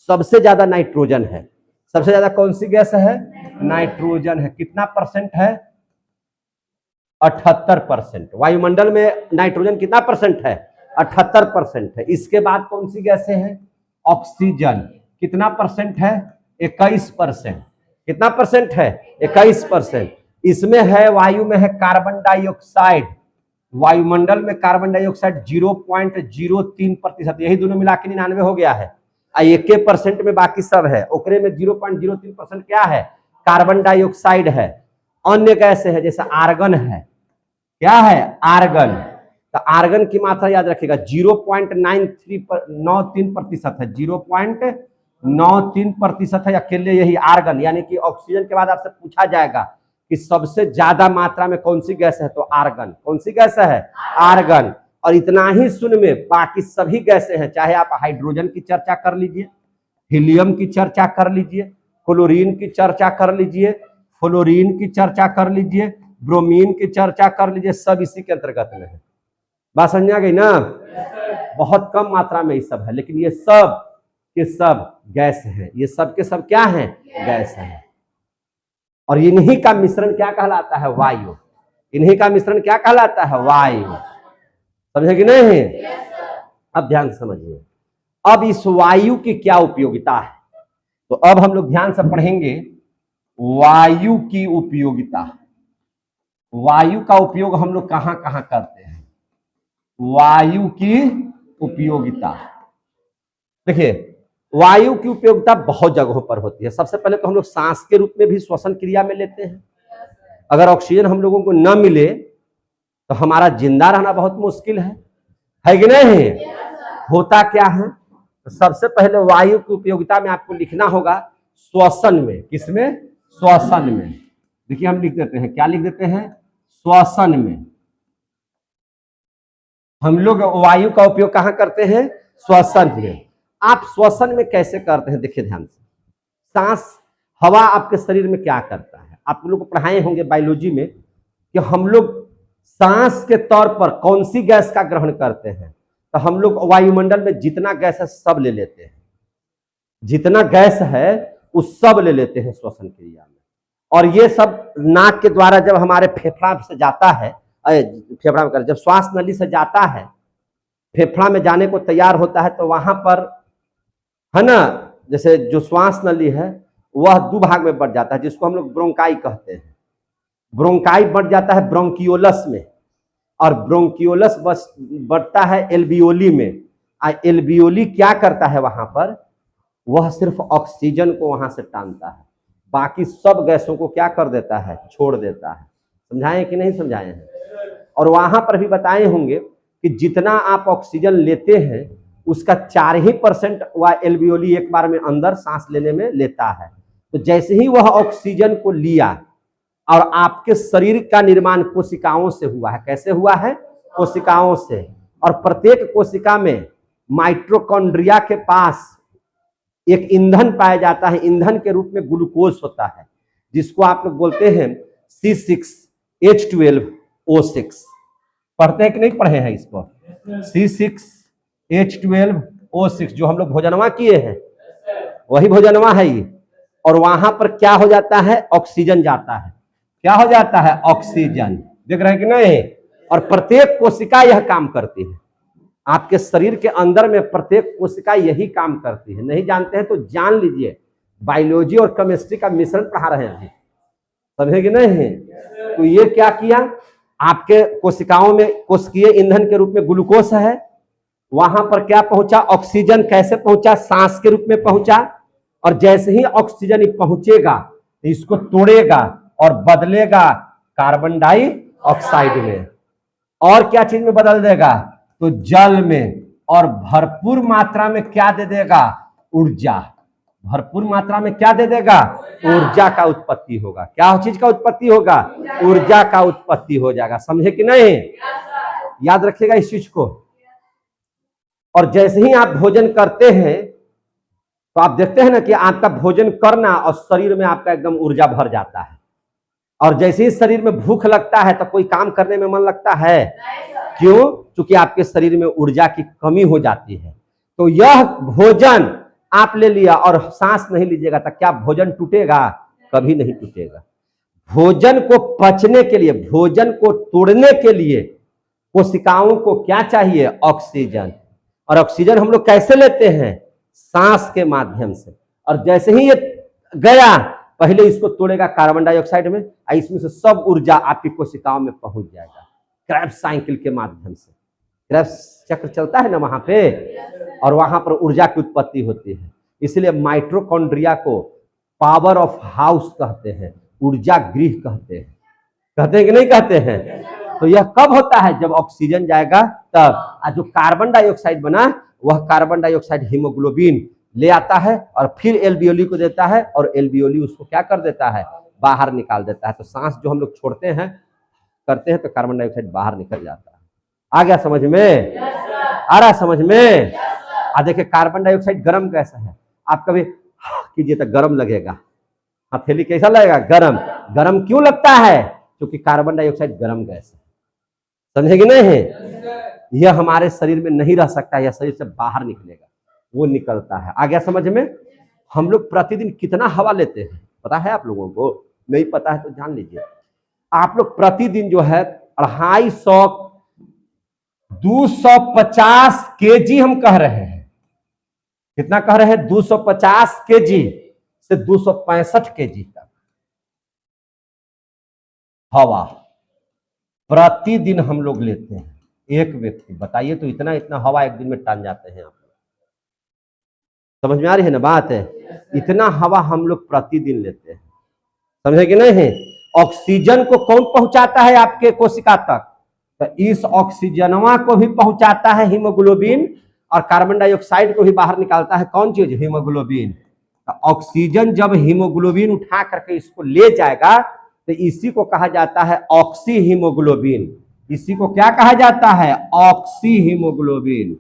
सबसे ज्यादा नाइट्रोजन है। सबसे ज्यादा कौन सी गैस है? नाइट्रोजन है। कितना परसेंट है? 78%। वायुमंडल में नाइट्रोजन कितना परसेंट है? 78% है। इसके बाद कौन सी गैसें हैं? ऑक्सीजन। कितना परसेंट है? 21%। कितना परसेंट है? 21%। इसमें है, वायु में है कार्बन डाइऑक्साइड। वायुमंडल में कार्बन डाइऑक्साइड 0.03%। यही दोनों मिला के 99 हो गया है। 1% में बाकी सब है। ओकरे में 0.03% क्या है? कार्बन डाइऑक्साइड है। अन्य गैसें है जैसे आर्गन है। क्या है? आर्गन। तो आर्गन की मात्रा याद रखिएगा 0.93% है। 0.93% है अकेले यही आर्गन। यानी कि ऑक्सीजन के बाद आपसे पूछा जाएगा कि सबसे ज्यादा मात्रा में कौन सी गैस है, तो आर्गन। कौन सी गैस है? आर्गन। और इतना ही सुन में बाकी सभी गैसें हैं। चाहे आप हाइड्रोजन की चर्चा कर लीजिए, हीलियम की चर्चा कर लीजिए, क्लोरीन की चर्चा कर लीजिए, फ्लोरीन की चर्चा कर लीजिए, ब्रोमीन की चर्चा कर लीजिए, सब इसी के अंतर्गत में है। बात समझ आ गई ना? बहुत कम मात्रा में ये सब है, लेकिन ये सब के सब गैस है। ये सब के सब क्या है? गैस है। और इन्हीं का मिश्रण क्या कहलाता है? वायु। इन्हीं का मिश्रण क्या कहलाता है? वायु। समझे कि नहीं? अब ध्यान से समझिए। अब इस वायु की क्या उपयोगिता है, तो अब हम लोग ध्यान से पढ़ेंगे वायु की उपयोगिता। वायु का उपयोग हम लोग कहां कहां करते हैं? वायु की उपयोगिता देखिए, वायु की उपयोगिता बहुत जगहों पर होती है। सबसे पहले तो हम लोग सांस के रूप में भी श्वसन क्रिया में लेते हैं। अगर ऑक्सीजन हम लोगों को न मिले तो हमारा जिंदा रहना बहुत मुश्किल है कि नहीं? होता क्या है? तो सबसे पहले वायु की उपयोगिता में आपको लिखना होगा श्वसन में। किसमें? श्वसन में। देखिए हम लिख देते हैं, क्या लिख देते हैं? श्वसन में। हम लोग वायु का उपयोग कहां करते हैं? श्वसन में। आप श्वसन में कैसे करते हैं? देखिए ध्यान से। सांस, हवा आपके शरीर में क्या करता है? आप लोग को पढ़ाए होंगे बायोलॉजी में कि हम लोग सांस के तौर पर कौन सी गैस का ग्रहण करते हैं। तो हम लोग वायुमंडल में जितना गैस है सब ले लेते हैं। जितना गैस है उस सब ले लेते हैं श्वसन क्रिया में। और ये सब नाक के द्वारा जब हमारे फेफड़ा से जाता है, फेफड़ा में जब श्वास नली से जाता है फेफड़ा में जाने को तैयार होता है तो वहां पर है ना, जैसे जो श्वास नली है वह दो भाग में बढ़ जाता है, जिसको हम लोग ब्रोंकाई कहते हैं। ब्रोंकाई बढ़ जाता है ब्रोंकियोलस में, और ब्रोंकियोलस बढ़ता है एल्वियोली में। एल्वियोली क्या करता है वहां पर, वह सिर्फ ऑक्सीजन को वहां से टानता है, बाकी सब गैसों को क्या कर देता है, छोड़ देता है। समझाएं कि नहीं समझाए हैं? और वहां पर भी बताए होंगे कि जितना आप ऑक्सीजन लेते हैं उसका 4% वह एल्वियोली एक बार में अंदर सांस लेने में लेता है। तो जैसे ही वह ऑक्सीजन को लिया, और आपके शरीर का निर्माण कोशिकाओं से हुआ है। कैसे हुआ है? कोशिकाओं से। और प्रत्येक कोशिका में माइटोकॉन्ड्रिया के पास एक ईंधन पाया जाता है, ईंधन के रूप में ग्लूकोज होता है, जिसको आप लोग बोलते हैं C6H12O6। पढ़ते हैं कि नहीं पढ़े हैं इसको? C6H12O6 जो हम लोग भोजनवा किए हैं, वही भोजनवा है ये। और वहां पर क्या हो जाता है, ऑक्सीजन जाता है। क्या हो जाता है? ऑक्सीजन। देख रहे हैं कि नहीं? और प्रत्येक कोशिका यह काम करती है। आपके शरीर के अंदर में प्रत्येक कोशिका यही काम करती है। नहीं जानते हैं तो जान लीजिए, बायोलॉजी और केमिस्ट्री का मिश्रण पढ़ा रहे हैं, समझे कि नहीं? तो ये क्या किया, आपके कोशिकाओं में कोशिकीय ईंधन के रूप में ग्लूकोज है, वहां पर क्या पहुंचा, ऑक्सीजन। कैसे पहुंचा? सांस के रूप में पहुंचा। और जैसे ही ऑक्सीजन पहुंचेगा तो इसको तोड़ेगा और बदलेगा कार्बन डाइऑक्साइड में। और क्या चीज में बदल देगा? तो जल में। और भरपूर मात्रा में क्या दे देगा? ऊर्जा। भरपूर मात्रा में क्या दे देगा? ऊर्जा का उत्पत्ति होगा। क्या चीज का उत्पत्ति होगा? ऊर्जा का उत्पत्ति हो जाएगा। समझे कि नहीं? याद रखिएगा इस चीज को। और जैसे ही आप भोजन करते हैं तो आप देखते हैं ना कि आपका भोजन करना और शरीर में आपका एकदम ऊर्जा भर जाता है। और जैसे ही शरीर में भूख लगता है तो कोई काम करने में मन लगता है? क्यों? क्योंकि आपके शरीर में ऊर्जा की कमी हो जाती है। तो यह भोजन आप ले लिया और सांस नहीं लीजिएगा तो क्या भोजन टूटेगा? कभी नहीं टूटेगा। भोजन को पचने के लिए, भोजन को तोड़ने के लिए कोशिकाओं को क्या चाहिए? ऑक्सीजन। और ऑक्सीजन हम लोग कैसे लेते हैं? सांस के माध्यम से। और जैसे ही ये गया, पहले इसको तोड़ेगा कार्बन डाइऑक्साइड में, इसमें से सब ऊर्जा आपकी कोशिकाओं में पहुंच जाएगा क्रेब्स साइकिल के माध्यम से। क्रेब्स चक्र चलता है ना वहां पे, और वहां पर ऊर्जा की उत्पत्ति होती है। इसलिए माइटोकॉन्ड्रिया को पावर ऑफ हाउस कहते हैं, ऊर्जा गृह कहते हैं। कहते हैं कि नहीं कहते हैं? तो यह कब होता है? जब ऑक्सीजन जाएगा तब। जो कार्बन डाइऑक्साइड बना, वह कार्बन डाइऑक्साइड हीमोग्लोबिन ले आता है और फिर एल्वियोली को देता है, और एल्वियोली उसको क्या कर देता है? बाहर निकाल देता है। तो सांस जो हम लोग छोड़ते हैं, करते हैं, तो कार्बन डाइऑक्साइड बाहर निकल जाता है। आ गया समझ में? आ रहा समझ में? देखिए कार्बन डाइऑक्साइड गर्म कैसा है, आप कभी कीजिए तो गर्म लगेगा। हथेली कैसा लगेगा? गर्म। गर्म क्यों लगता है? क्योंकि कार्बन डाइऑक्साइड गर्म गैस है। समझे कि नहीं? यह हमारे शरीर में नहीं रह सकता, यह शरीर से बाहर निकलेगा, वो निकलता है। आ गया समझ में? हम लोग प्रतिदिन कितना हवा लेते हैं पता है आप लोगों को? नहीं पता है तो जान लीजिए। आप लोग प्रतिदिन जो है 250 केजी हम कह रहे हैं। कितना कह रहे हैं? 250 केजी से 265 केजी तक हवा प्रतिदिन हम लोग लेते हैं। एक व्यक्ति बताइए तो इतना इतना हवा एक दिन में टान जाते हैं आप लोग। समझ में आ रही है ना बात? है इतना हवा हम लोग प्रतिदिन लेते हैं। समझे कि नहीं? ऑक्सीजन को कौन पहुंचाता है आपके कोशिका तक? तो इस ऑक्सीजनवा को भी पहुंचाता है हीमोग्लोबिन, और कार्बन डाइऑक्साइड को भी बाहर निकालता है कौन चीज? हीमोग्लोबिन। तो ऑक्सीजन जब हीमोग्लोबिन उठा करके इसको ले जाएगा तो इसी को कहा जाता है ऑक्सी हीमोग्लोबिन। इसी को क्या कहा जाता है? Oxy haemoglobin.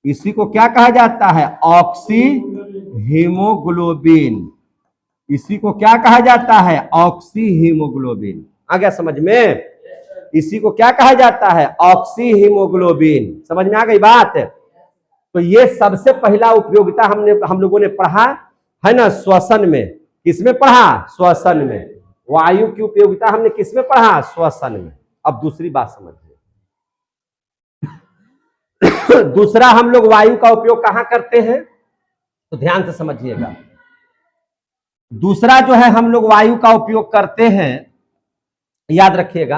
इसी को क्या कहा जाता है? Oxy haemoglobin. इसी को क्या कहा जाता है? Oxy haemoglobin. आ गया समझ में? इसी को क्या कहा जाता है? Oxy haemoglobin. समझ में आ गई बात? तो ये सबसे पहला उपयोगिता हम लोगों ने पढ़ा है ना, श्वसन में। किसमें पढ़ा? श्वसन में। वायु की उपयोगिता हमने किसमें पढ़ा? श्वसन में। अब दूसरी बात समझिए। दूसरा हम लोग वायु का उपयोग कहां करते हैं, तो ध्यान से समझिएगा। दूसरा जो है हम लोग वायु का उपयोग करते हैं, याद रखिएगा,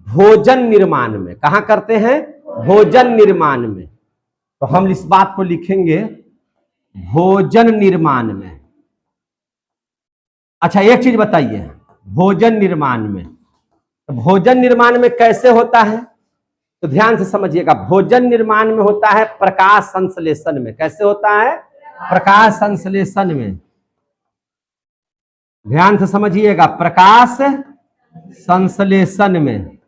भोजन निर्माण में। कहां करते हैं, भोजन निर्माण में। तो हम इस बात को लिखेंगे भोजन निर्माण में। अच्छा एक चीज बताइए, भोजन निर्माण में, तो भोजन निर्माण में कैसे होता है, तो ध्यान से समझिएगा। भोजन निर्माण में होता है प्रकाश संश्लेषण में। कैसे होता है, प्रकाश संश्लेषण में। ध्यान से समझिएगा, प्रकाश संश्लेषण में।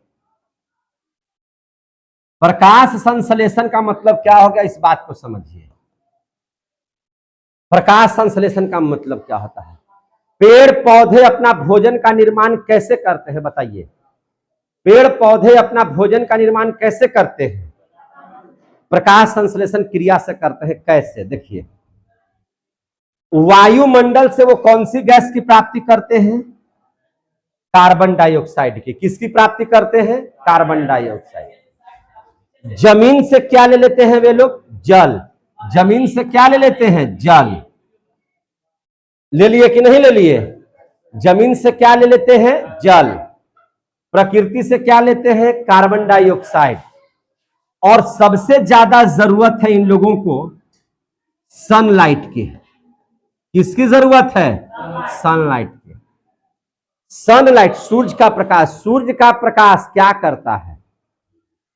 प्रकाश संश्लेषण का मतलब क्या हो गया, इस बात को समझिए। प्रकाश संश्लेषण का मतलब क्या होता है, पेड़ पौधे अपना भोजन का निर्माण कैसे करते हैं, बताइए। पेड़ पौधे अपना भोजन का निर्माण कैसे करते हैं, प्रकाश संश्लेषण क्रिया से करते हैं। कैसे, देखिए, वायुमंडल से वो कौन सी गैस की प्राप्ति करते हैं, कार्बन डाइऑक्साइड की। किसकी प्राप्ति करते हैं, कार्बन डाइऑक्साइड। जमीन से क्या ले लेते हैं वे लोग, जल। जमीन से क्या ले लेते हैं, जल। ले लिए कि नहीं ले लिए, जमीन से क्या ले लेते हैं, जल। प्रकृति से क्या लेते हैं, कार्बन डाइऑक्साइड। और सबसे ज्यादा जरूरत है इन लोगों को सनलाइट की। किसकी जरूरत है, सनलाइट की। सनलाइट, सूरज का प्रकाश। सूरज का प्रकाश क्या करता है,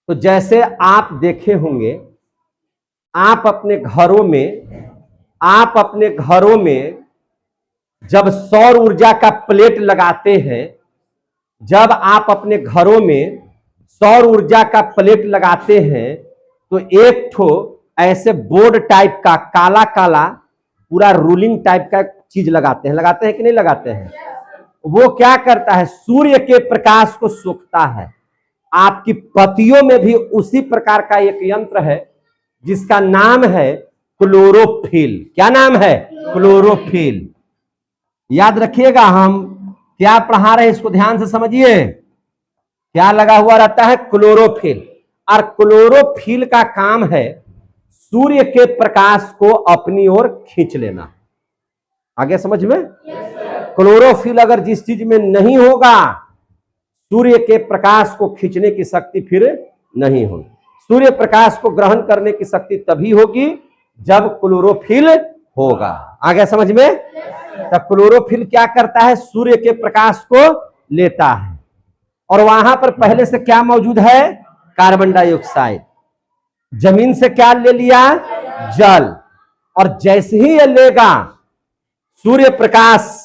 तो जैसे आप देखे होंगे, आप अपने घरों में जब सौर ऊर्जा का प्लेट लगाते हैं, जब आप अपने घरों में सौर ऊर्जा का प्लेट लगाते हैं, तो एक ठो ऐसे बोर्ड टाइप का काला काला पूरा रूलिंग टाइप का चीज लगाते हैं कि नहीं लगाते हैं। वो क्या करता है, सूर्य के प्रकाश को सोखता है। आपकी पत्तियों में भी उसी प्रकार का एक यंत्र है जिसका नाम है क्लोरोफिल। क्या नाम है, क्लोरोफिल। याद रखिएगा, हम क्या पढ़ा रहे हैं इसको ध्यान से समझिए। क्या लगा हुआ रहता है, क्लोरोफिल। और क्लोरोफिल का काम है सूर्य के प्रकाश को अपनी ओर खींच लेना। आगे समझ में, क्लोरोफिल अगर जिस चीज में नहीं होगा, सूर्य के प्रकाश को खींचने की शक्ति फिर नहीं होगी। सूर्य प्रकाश को ग्रहण करने की शक्ति तभी होगी जब क्लोरोफिल होगा। आगे समझ में, तो क्लोरोफिल क्या करता है, सूर्य के प्रकाश को लेता है। और वहां पर पहले से क्या मौजूद है, कार्बन डाइऑक्साइड। जमीन से क्या ले लिया, जल। और जैसे ही ये लेगा, सूर्य प्रकाश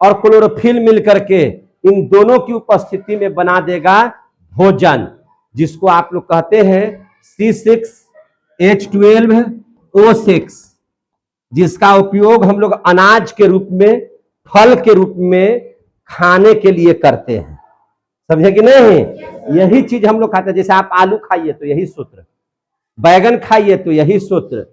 और क्लोरोफिल मिलकर के इन दोनों की उपस्थिति में बना देगा भोजन, जिसको आप लोग कहते हैं C6H12O6, जिसका उपयोग हम लोग अनाज के रूप में, फल के रूप में खाने के लिए करते हैं। समझे कि नहीं, यही चीज हम लोग खाते हैं। जैसे आप आलू खाइए तो यही सूत्र, बैगन खाइए तो यही सूत्र,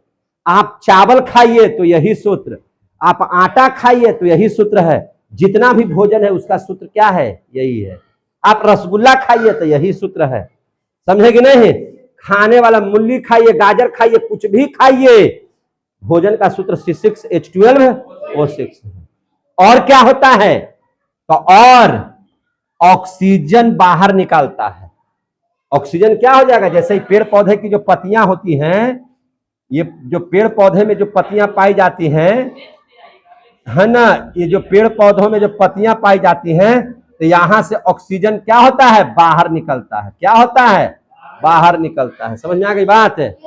आप चावल खाइए तो यही सूत्र, आप आटा खाइए तो यही सूत्र है। जितना भी भोजन है उसका सूत्र क्या है, यही है। आप रसगुल्ला खाइए तो यही सूत्र है। समझे कि नहीं, खाने वाला मूली खाइए, गाजर खाइए, कुछ भी खाइए, भोजन का सूत्र C6H12O6 है। और क्या होता है, तो और ऑक्सीजन बाहर निकालता है। ऑक्सीजन क्या हो जाएगा, जैसे ही पेड़ पौधे की जो पत्तियां होती हैं, ये जो पेड़ पौधे में जो पत्तियां पाई जाती हैं, है ना, ये जो पेड़ पौधों में जो पत्तियां पाई जाती हैं, तो यहां से ऑक्सीजन क्या होता है, बाहर निकलता है। क्या होता है, बाहर निकलता है। समझ में आ गई बात है,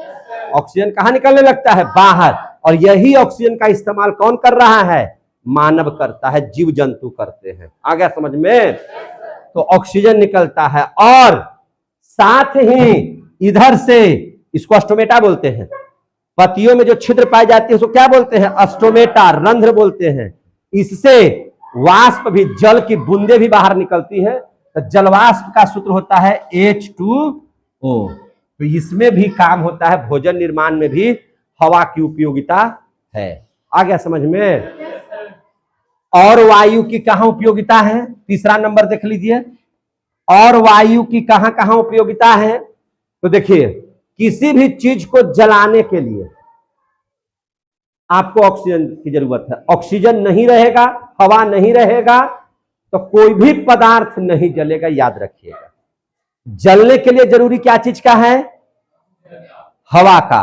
ऑक्सीजन कहां निकलने लगता है, बाहर। और यही ऑक्सीजन का इस्तेमाल कौन कर रहा है, मानव करता है, जीव जंतु करते हैं। आ गया समझ में, तो ऑक्सीजन निकलता है। और साथ ही इधर से, इसको स्टोमेटा बोलते हैं, पत्तियों में जो छिद्र पाई जाती है उसको क्या बोलते हैं, स्टोमेटा, रंध्र बोलते हैं। इससे वाष्प भी, जल की बूंदे भी बाहर निकलती हैं। तो जलवाष्प का सूत्र होता है H2O। तो इसमें भी काम होता है, भोजन निर्माण में भी हवा की उपयोगिता है। आ गया समझ में। और वायु की कहां उपयोगिता है, तीसरा नंबर देख लीजिए। और वायु की कहां कहां उपयोगिता है, तो देखिए, किसी भी चीज को जलाने के लिए आपको ऑक्सीजन की जरूरत है। ऑक्सीजन नहीं रहेगा, हवा नहीं रहेगा, तो कोई भी पदार्थ नहीं जलेगा। याद रखिएगा, जलने के लिए जरूरी क्या चीज का है? हवा का,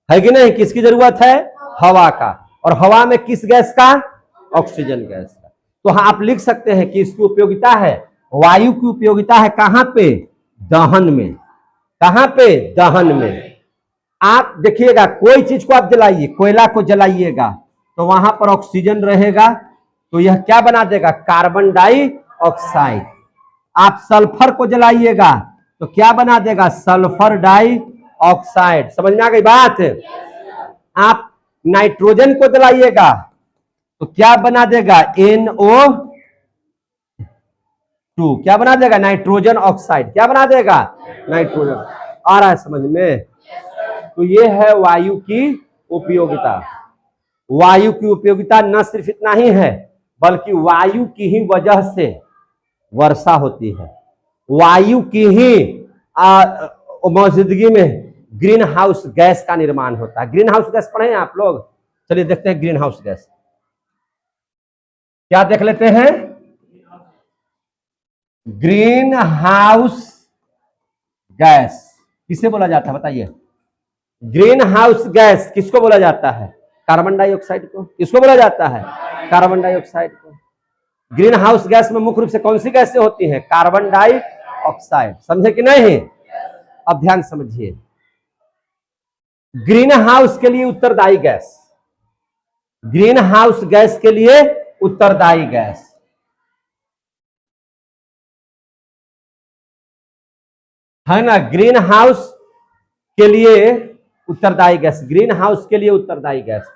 है कि नहीं? किसकी जरूरत है? हवा का। और हवा में किस गैस का? ऑक्सीजन गैस का। तो हाँ, आप लिख सकते हैं कि इसकी उपयोगिता है, वायु की उपयोगिता है कहां पे? दहन में। कहां पे? दहन में। आप देखिएगा, कोई चीज को आप जलाइए, कोयला को जलाइएगा तो वहां पर ऑक्सीजन रहेगा, तो यह क्या बना देगा? Carbon dioxide. आप सल्फर को जलाइएगा तो क्या बना देगा? Sulphur dioxide. समझ में आ गई बात? आप नाइट्रोजन को जलाइएगा तो क्या बना देगा? NO2। क्या बना देगा? Nitrogen oxide. क्या बना देगा? नाइट्रोजन। आ रहा है समझ में? तो ये है वायु की उपयोगिता। वायु की उपयोगिता न सिर्फ इतना ही है, बल्कि वायु की ही वजह से वर्षा होती है। वायु की ही मौजूदगी में ग्रीन हाउस गैस का निर्माण होता है। ग्रीन हाउस गैस पढ़े हैं आप लोग? चलिए देखते हैं ग्रीन हाउस गैस क्या, देख लेते हैं। ग्रीन हाउस गैस किसे बोला जाता है बताइए? ग्रीन हाउस गैस किसको बोला जाता है? कार्बन डाइऑक्साइड को। किसको बोला जाता है? कार्बन डाइऑक्साइड को। ग्रीन हाउस गैस में मुख्य रूप से कौन सी गैसें होती हैं? Carbon dioxide. समझे कि नहीं? अब ध्यान समझिए, ग्रीन हाउस के लिए उत्तरदायी गैस, ग्रीन हाउस गैस के लिए उत्तरदायी गैस है ना, ग्रीन हाउस के लिए उत्तरदायी गैस, ग्रीन हाउस के लिए उत्तरदायी गैस।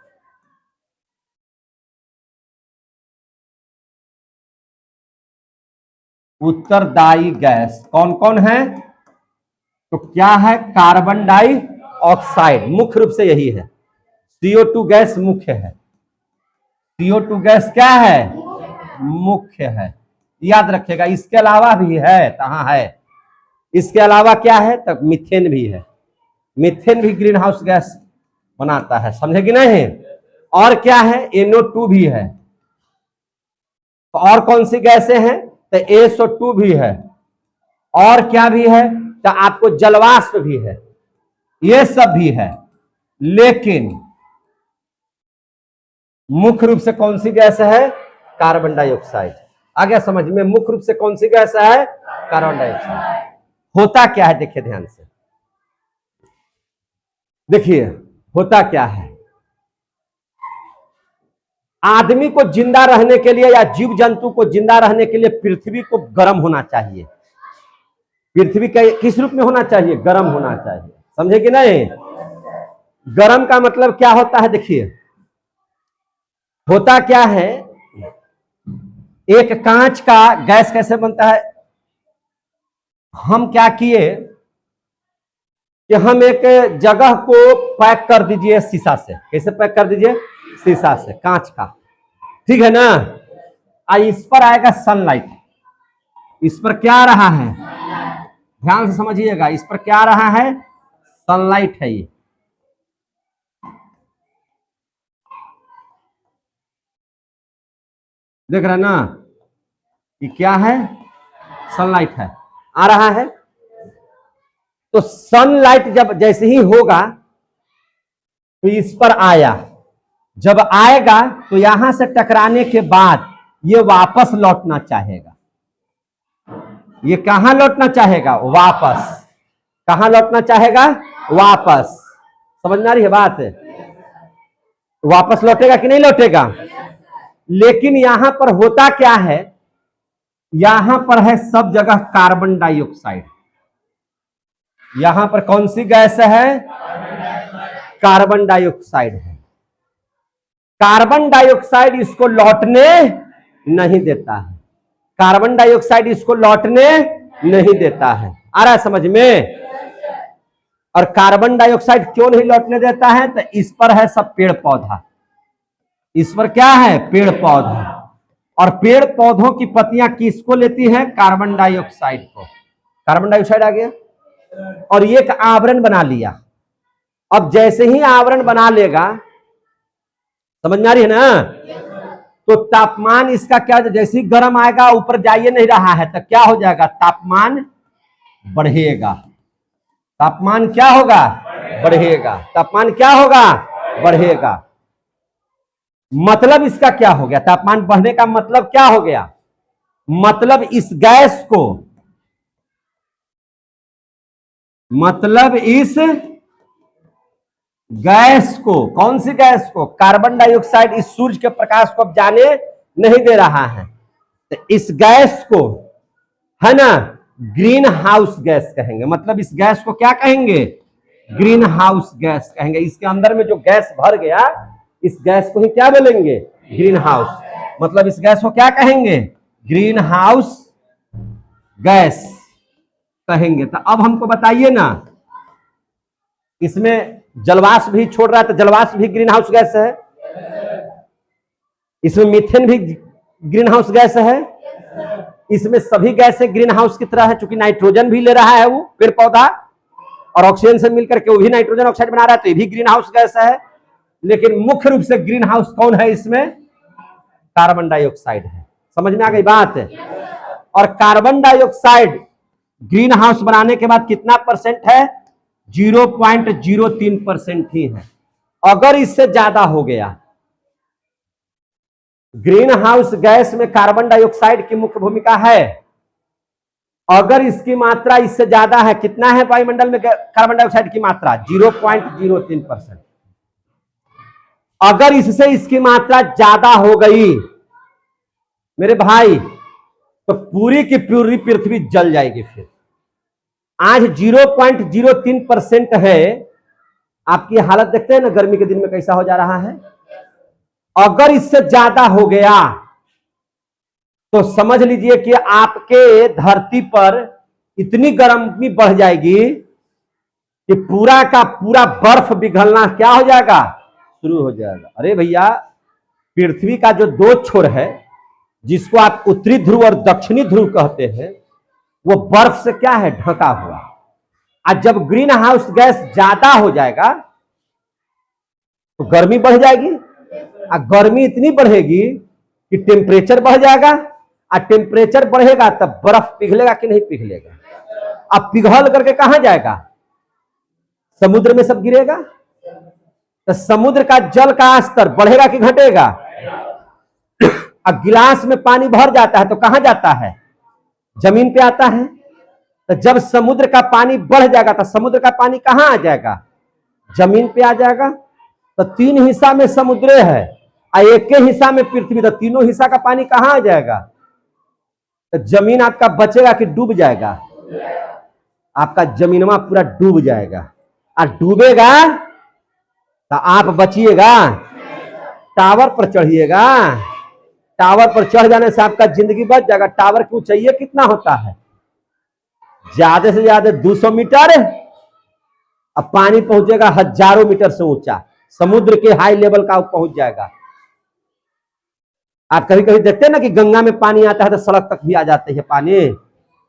उत्तरदायी गैस कौन कौन है? तो क्या है? कार्बन डाइऑक्साइड मुख्य रूप से यही है। CO2 गैस मुख्य है। CO2 गैस क्या है? मुख्य है। याद रखिएगा, इसके अलावा भी है, कहां है? इसके अलावा क्या है? तब मीथेन भी है। मीथेन भी ग्रीन हाउस गैस बनाता है। समझे कि नहीं? और क्या है? NO2 भी है। और कौन सी गैसें हैं? तो SO2 भी है। और क्या भी है? तो आपको जलवाष्प भी है। ये सब भी है, लेकिन मुख्य रूप से कौन सी गैस है? Carbon dioxide. आ गया समझ में? मुख्य रूप से कौन सी गैस है? Carbon dioxide. होता क्या है? देखिए ध्यान से, देखिए होता क्या है। आदमी को जिंदा रहने के लिए या जीव जंतु को जिंदा रहने के लिए पृथ्वी को गर्म होना चाहिए। पृथ्वी किस रूप में होना चाहिए? गर्म होना चाहिए। समझे कि नहीं? गर्म का मतलब क्या होता है? देखिए होता क्या है, एक कांच का गैस कैसे बनता है? हम क्या किए कि हम एक जगह को पैक कर दीजिए शीशा से। कैसे पैक कर दीजिए? शीशा से, कांच का, ठीक है ना। इस पर आएगा सनलाइट। इस पर क्या आ रहा है? ध्यान से समझिएगा, इस पर क्या आ रहा है? सनलाइट है। ये देख रहे हैं ना, ये क्या है? सनलाइट है, आ रहा है। तो सनलाइट जब जैसे ही होगा तो इस पर आया, जब आएगा तो यहां से टकराने के बाद ये वापस लौटना चाहेगा। ये कहां लौटना चाहेगा? वापस। कहां लौटना चाहेगा? वापस। समझ में आ रही है बात? वापस लौटेगा कि नहीं लौटेगा? लेकिन यहां पर होता क्या है, यहां पर है सब जगह कार्बन डाइऑक्साइड। यहां पर कौन सी गैस है? कार्बन डाइऑक्साइड है। कार्बन डाइऑक्साइड इसको लौटने नहीं देता है। कार्बन डाइऑक्साइड इसको लौटने नहीं देता है। आ रहा है समझ में? और कार्बन डाइऑक्साइड क्यों नहीं लौटने देता है? तो इस पर है सब पेड़ पौधा। इस पर क्या है? पेड़ पौधा। और पेड़ पौधों की पत्तियां किसको लेती हैं? कार्बन डाइऑक्साइड को। कार्बन डाइऑक्साइड आ गया, और ये एक आवरण बना लिया। अब जैसे ही आवरण बना लेगा, समझ में आ रही है ना, तो तापमान इसका क्या, जैसे ही गर्म आएगा ऊपर जाइए नहीं रहा है तो क्या हो जाएगा, तापमान बढ़ेगा। तापमान क्या होगा, बढ़ेगा। तापमान क्या होगा, बढ़ेगा। मतलब इसका क्या हो गया, तापमान बढ़ने का मतलब क्या हो गया, मतलब इस गैस को, मतलब इस गैस को, कौन सी गैस को, कार्बन डाइऑक्साइड, इस सूर्य के प्रकाश को अब जाने नहीं दे रहा है, तो इस गैस को है ना ग्रीन हाउस गैस कहेंगे। मतलब इस गैस को क्या कहेंगे, ग्रीन हाउस गैस कहेंगे। इसके अंदर में जो गैस भर गया, इस गैस को ही क्या बोलेंगे, ग्रीन हाउस। मतलब इस गैस को क्या कहेंगे, ग्रीन हाउस गैस कहेंगे। तो अब हमको बताइए ना, इसमें जलवाष्प भी छोड़ रहा है, तो जलवाष्प भी ग्रीन हाउस गैस है। इसमें मीथेन भी ग्रीन हाउस गैस है। इसमें सभी गैसें ग्रीन हाउस की तरह है, चूंकि नाइट्रोजन भी ले रहा है वो पेड़ पौधा, और ऑक्सीजन से मिलकर के वो भी नाइट्रोजन ऑक्साइड बना रहा है, तो ये भी ग्रीन हाउस गैस है। लेकिन मुख्य रूप से ग्रीन हाउस कौन है इसमें, कार्बन डाइऑक्साइड है। समझ में आ गई बात है। और कार्बन डाइऑक्साइड ग्रीन हाउस बनाने के बाद कितना परसेंट है, 0.03% ही है। अगर इससे ज्यादा हो गया, ग्रीन हाउस गैस में कार्बन डाइऑक्साइड की मुख्य भूमिका है। अगर इसकी मात्रा इससे ज्यादा है, कितना है वायुमंडल में कार्बन डाइऑक्साइड की मात्रा, 0.03%। अगर इससे इसकी मात्रा ज्यादा हो गई मेरे भाई, तो पूरी की पूरी पृथ्वी जल जाएगी। फिर आज 0.03% है। आपकी हालत देखते हैं ना गर्मी के दिन में कैसा हो जा रहा है। अगर इससे ज्यादा हो गया तो समझ लीजिए कि आपके धरती पर इतनी गर्मी बढ़ जाएगी कि पूरा का पूरा बर्फ पिघलना क्या हो जाएगा, शुरू हो जाएगा। अरे भैया, पृथ्वी का जो दो छोर है, जिसको आप उत्तरी ध्रुव और दक्षिणी ध्रुव कहते हैं, वो बर्फ से क्या है, ढका हुआ। आज जब ग्रीन हाउस गैस ज्यादा हो जाएगा तो गर्मी बढ़ जाएगी, और गर्मी इतनी बढ़ेगी कि टेम्परेचर बढ़ जाएगा, और टेम्परेचर बढ़ेगा तब बर्फ पिघलेगा कि नहीं पिघलेगा। अब पिघल करके कहां जाएगा, समुद्र में सब गिरेगा। तो समुद्र का जल का स्तर बढ़ेगा कि घटेगा। अब गिलास में पानी भर जाता है तो कहां जाता है, जमीन पे आता है। तो जब समुद्र का पानी बढ़ जाएगा तो समुद्र का पानी कहां आ जाएगा, जमीन पे आ जाएगा। तो 3 हिस्सा में समुद्र है और एक के हिस्सा में पृथ्वी, तो तीनों हिस्सा का पानी कहां आ जाएगा। तो जमीन आपका बचेगा कि डूब जाएगा, आपका जमीनवा पूरा डूब जाएगा। और डूबेगा तो आप बचिएगा, टावर पर चढ़िएगा। टावर पर चढ़ जाने से आपका जिंदगी बच जाएगा। टावर की ऊंचाई कितना होता है, ज्यादा से ज्यादा 200 मीटर। अब पानी पहुंचेगा हजारों मीटर से ऊंचा, समुद्र के हाई लेवल का पहुंच जाएगा। आप कभी कभी देखते हैं ना कि गंगा में पानी आता है तो सड़क तक भी आ जाते हैं पानी।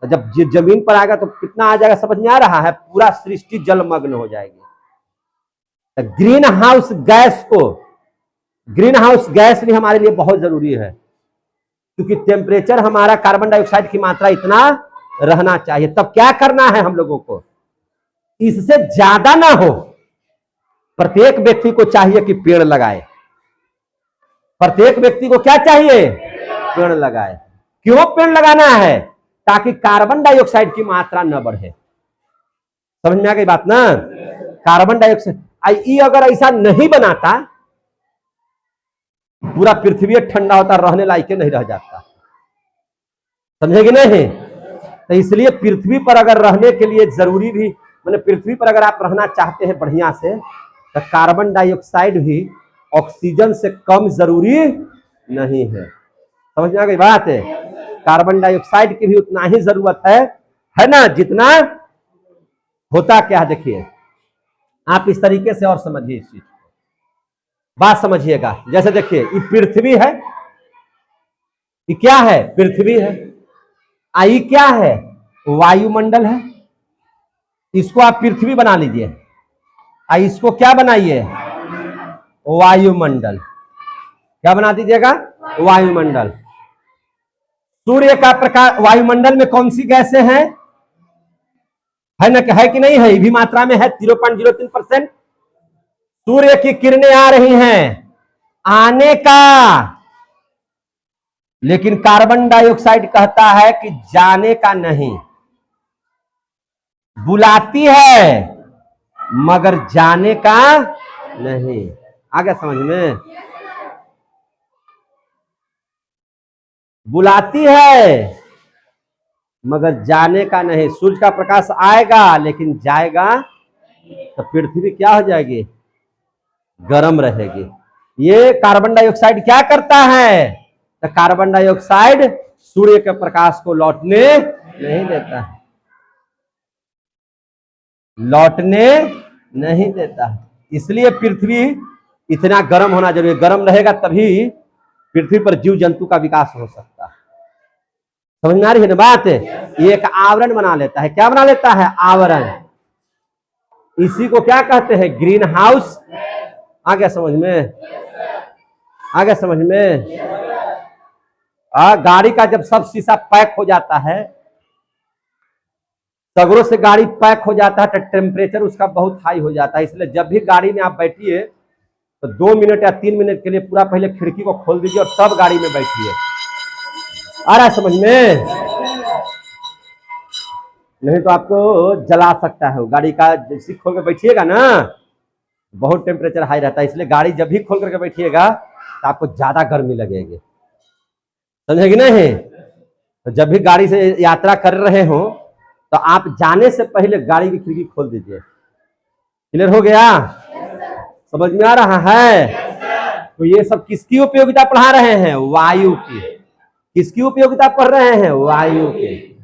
तो जब जमीन पर आएगा तो कितना आ जाएगा, समझ में आ रहा है, पूरा सृष्टि जलमग्न हो जाएगी। तो ग्रीन हाउस गैस को, ग्रीन हाउस गैस भी हमारे लिए बहुत जरूरी है, क्योंकि टेम्परेचर हमारा कार्बन डाइऑक्साइड की मात्रा इतना रहना चाहिए। तब क्या करना है हम लोगों को, इससे ज्यादा ना हो। प्रत्येक व्यक्ति को चाहिए कि पेड़ लगाए। प्रत्येक व्यक्ति को क्या चाहिए, पेड़ लगाए। क्यों पेड़ लगाना है, ताकि कार्बन डाइऑक्साइड की मात्रा न बढ़े। समझ में आ गई बात ना। कार्बन डाइऑक्साइड अगर ऐसा नहीं बनाता, पूरा पृथ्वी ठंडा होता, रहने लायक नहीं रह जाता। समझेगी नहीं। तो इसलिए पृथ्वी पर अगर रहने के लिए जरूरी भी, मैंने पृथ्वी पर अगर आप रहना चाहते हैं बढ़िया से, तो कार्बन डाइऑक्साइड भी ऑक्सीजन से कम जरूरी नहीं है। समझ में आ गई बात है। कार्बन डाइऑक्साइड की भी उतना ही जरूरत है ना, जितना होता क्या है। देखिए आप इस तरीके से और समझिए इस चीज, बात समझिएगा। जैसे देखिए ये पृथ्वी है, ये क्या है, पृथ्वी है। आई क्या है, वायुमंडल है। इसको आप पृथ्वी बना लीजिए, इसको क्या बनाइए, वायुमंडल। क्या बना दीजिएगा, वायुमंडल। सूर्य का प्रकाश, वायुमंडल में कौन सी गैसें हैं, है ना, है कि नहीं है, भी मात्रा में है 0.03%। सूर्य की किरणें आ रही हैं, आने का, लेकिन कार्बन डाइऑक्साइड कहता है कि जाने का नहीं। बुलाती है मगर जाने का नहीं। आ गया समझ में? बुलाती है मगर जाने का नहीं। सूर्य का प्रकाश आएगा लेकिन जाएगा, तो पृथ्वी क्या हो जाएगी, गर्म रहेगी। ये कार्बन डाइऑक्साइड क्या करता है, तो कार्बन डाइऑक्साइड सूर्य के प्रकाश को लौटने नहीं देता है, लौटने नहीं देता है। इसलिए पृथ्वी इतना गर्म होना जरूरी है। गर्म रहेगा तभी पृथ्वी पर जीव जंतु का विकास हो सकता है। समझ में आ रही है ना बात? ये एक आवरण बना लेता है। क्या बना लेता है, आवरण। इसी को क्या कहते हैं, ग्रीन हाउस। आ गया समझ में? आ गया समझ में? गाड़ी का जब सब शीशा पैक हो जाता है, सगरों से गाड़ी पैक हो जाता है, तो टेम्परेचर उसका बहुत हाई हो जाता है। इसलिए जब भी गाड़ी में आप बैठिए तो 2 मिनट या 3 मिनट के लिए पूरा पहले खिड़की को खोल दीजिए और तब गाड़ी में बैठिए। आ रहा है समझ में? नहीं तो आपको जला सकता है। गाड़ी का जैसे खोल कर बैठिएगा ना, बहुत टेम्परेचर हाई रहता है। इसलिए गाड़ी जब भी खोल करके बैठिएगा तो आपको ज्यादा गर्मी लगेगी। समझेगी नहीं? तो जब भी गाड़ी से यात्रा कर रहे हो तो आप जाने से पहले गाड़ी की खिड़की खोल दीजिए। क्लियर हो गया? समझ में आ रहा है? तो ये सब किसकी उपयोगिता पढ़ा रहे हैं, वायु की। किसकी उपयोगिता पढ़ रहे हैं, वायु की।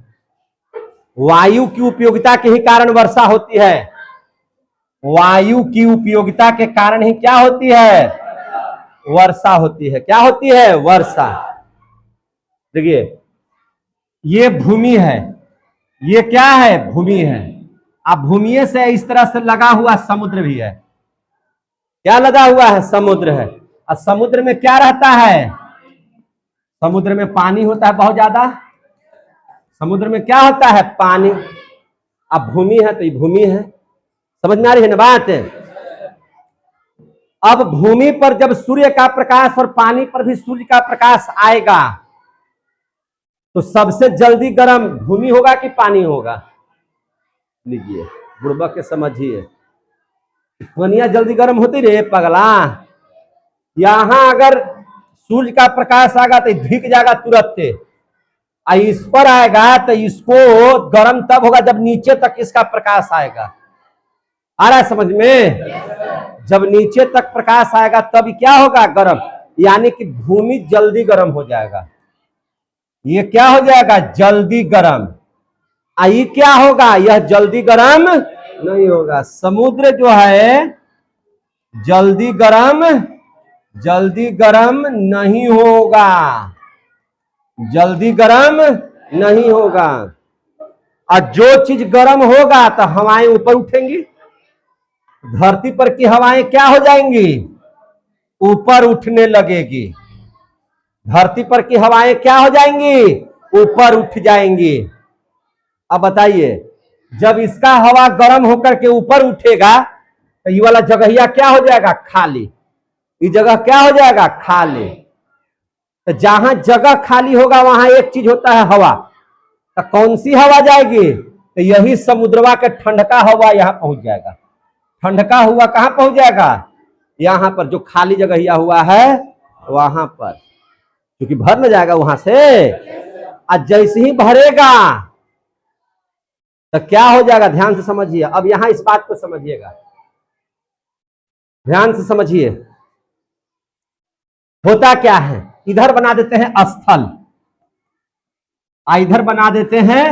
वायु की उपयोगिता के ही कारण वर्षा होती है। वायु की उपयोगिता के कारण ही क्या होती है, वर्षा होती है। क्या होती है, वर्षा। देखिए ये भूमि है, ये क्या है, भूमि है। अब भूमि से इस तरह से लगा हुआ समुद्र भी है। क्या लगा हुआ है, समुद्र है। और समुद्र में क्या रहता है, समुद्र में पानी होता है बहुत ज्यादा। समुद्र में क्या होता है, पानी। अब भूमि है तो ये भूमि है। समझ में आ रही है ना बात? अब भूमि पर जब सूर्य का प्रकाश और पानी पर भी सूर्य का प्रकाश आएगा तो सबसे जल्दी गर्म भूमि होगा कि पानी होगा? लीजिए बुड़बक के समझिए, पानिया जल्दी गर्म होती रे पगला। यहां अगर सूर्य का प्रकाश आएगा तो धिक जाएगा तुरंत से, इस पर आएगा तो इसको गर्म तब होगा जब नीचे तक इसका प्रकाश आएगा। आ रहा है समझ में? जब नीचे तक प्रकाश आएगा तब क्या होगा, गर्म। यानी कि भूमि जल्दी गर्म हो जाएगा। ये क्या हो जाएगा, जल्दी गर्म। ये क्या होगा, यह जल्दी गर्म नहीं होगा। समुद्र जो है जल्दी गर्म नहीं होगा, जल्दी गर्म नहीं होगा। और जो चीज गर्म होगा तो हवाएं ऊपर उठेंगी। धरती पर की हवाएं क्या हो जाएंगी, ऊपर उठने लगेगी। धरती पर की हवाएं क्या हो जाएंगी, ऊपर उठ जाएंगी। अब बताइए, जब इसका हवा गर्म होकर के ऊपर उठेगा तो ये वाला जगहिया क्या हो जाएगा, खाली। ये जगह क्या हो जाएगा, खाली। तो जहां जगह खाली होगा वहां एक चीज होता है, हवा। तो कौन सी हवा जाएगी, तो यही समुद्रवा के ठंडका हवा यहां पहुंच जाएगा। ठंडका हुआ कहां पहुंच जाएगा, यहां पर जो खाली जगहिया हुआ है वहां पर, क्योंकि भर न जाएगा वहां से। आज जैसे ही भरेगा तो क्या हो जाएगा, ध्यान से समझिए। अब यहां इस बात को समझिएगा, ध्यान से समझिए। होता क्या है, इधर बना देते हैं स्थल, इधर बना देते हैं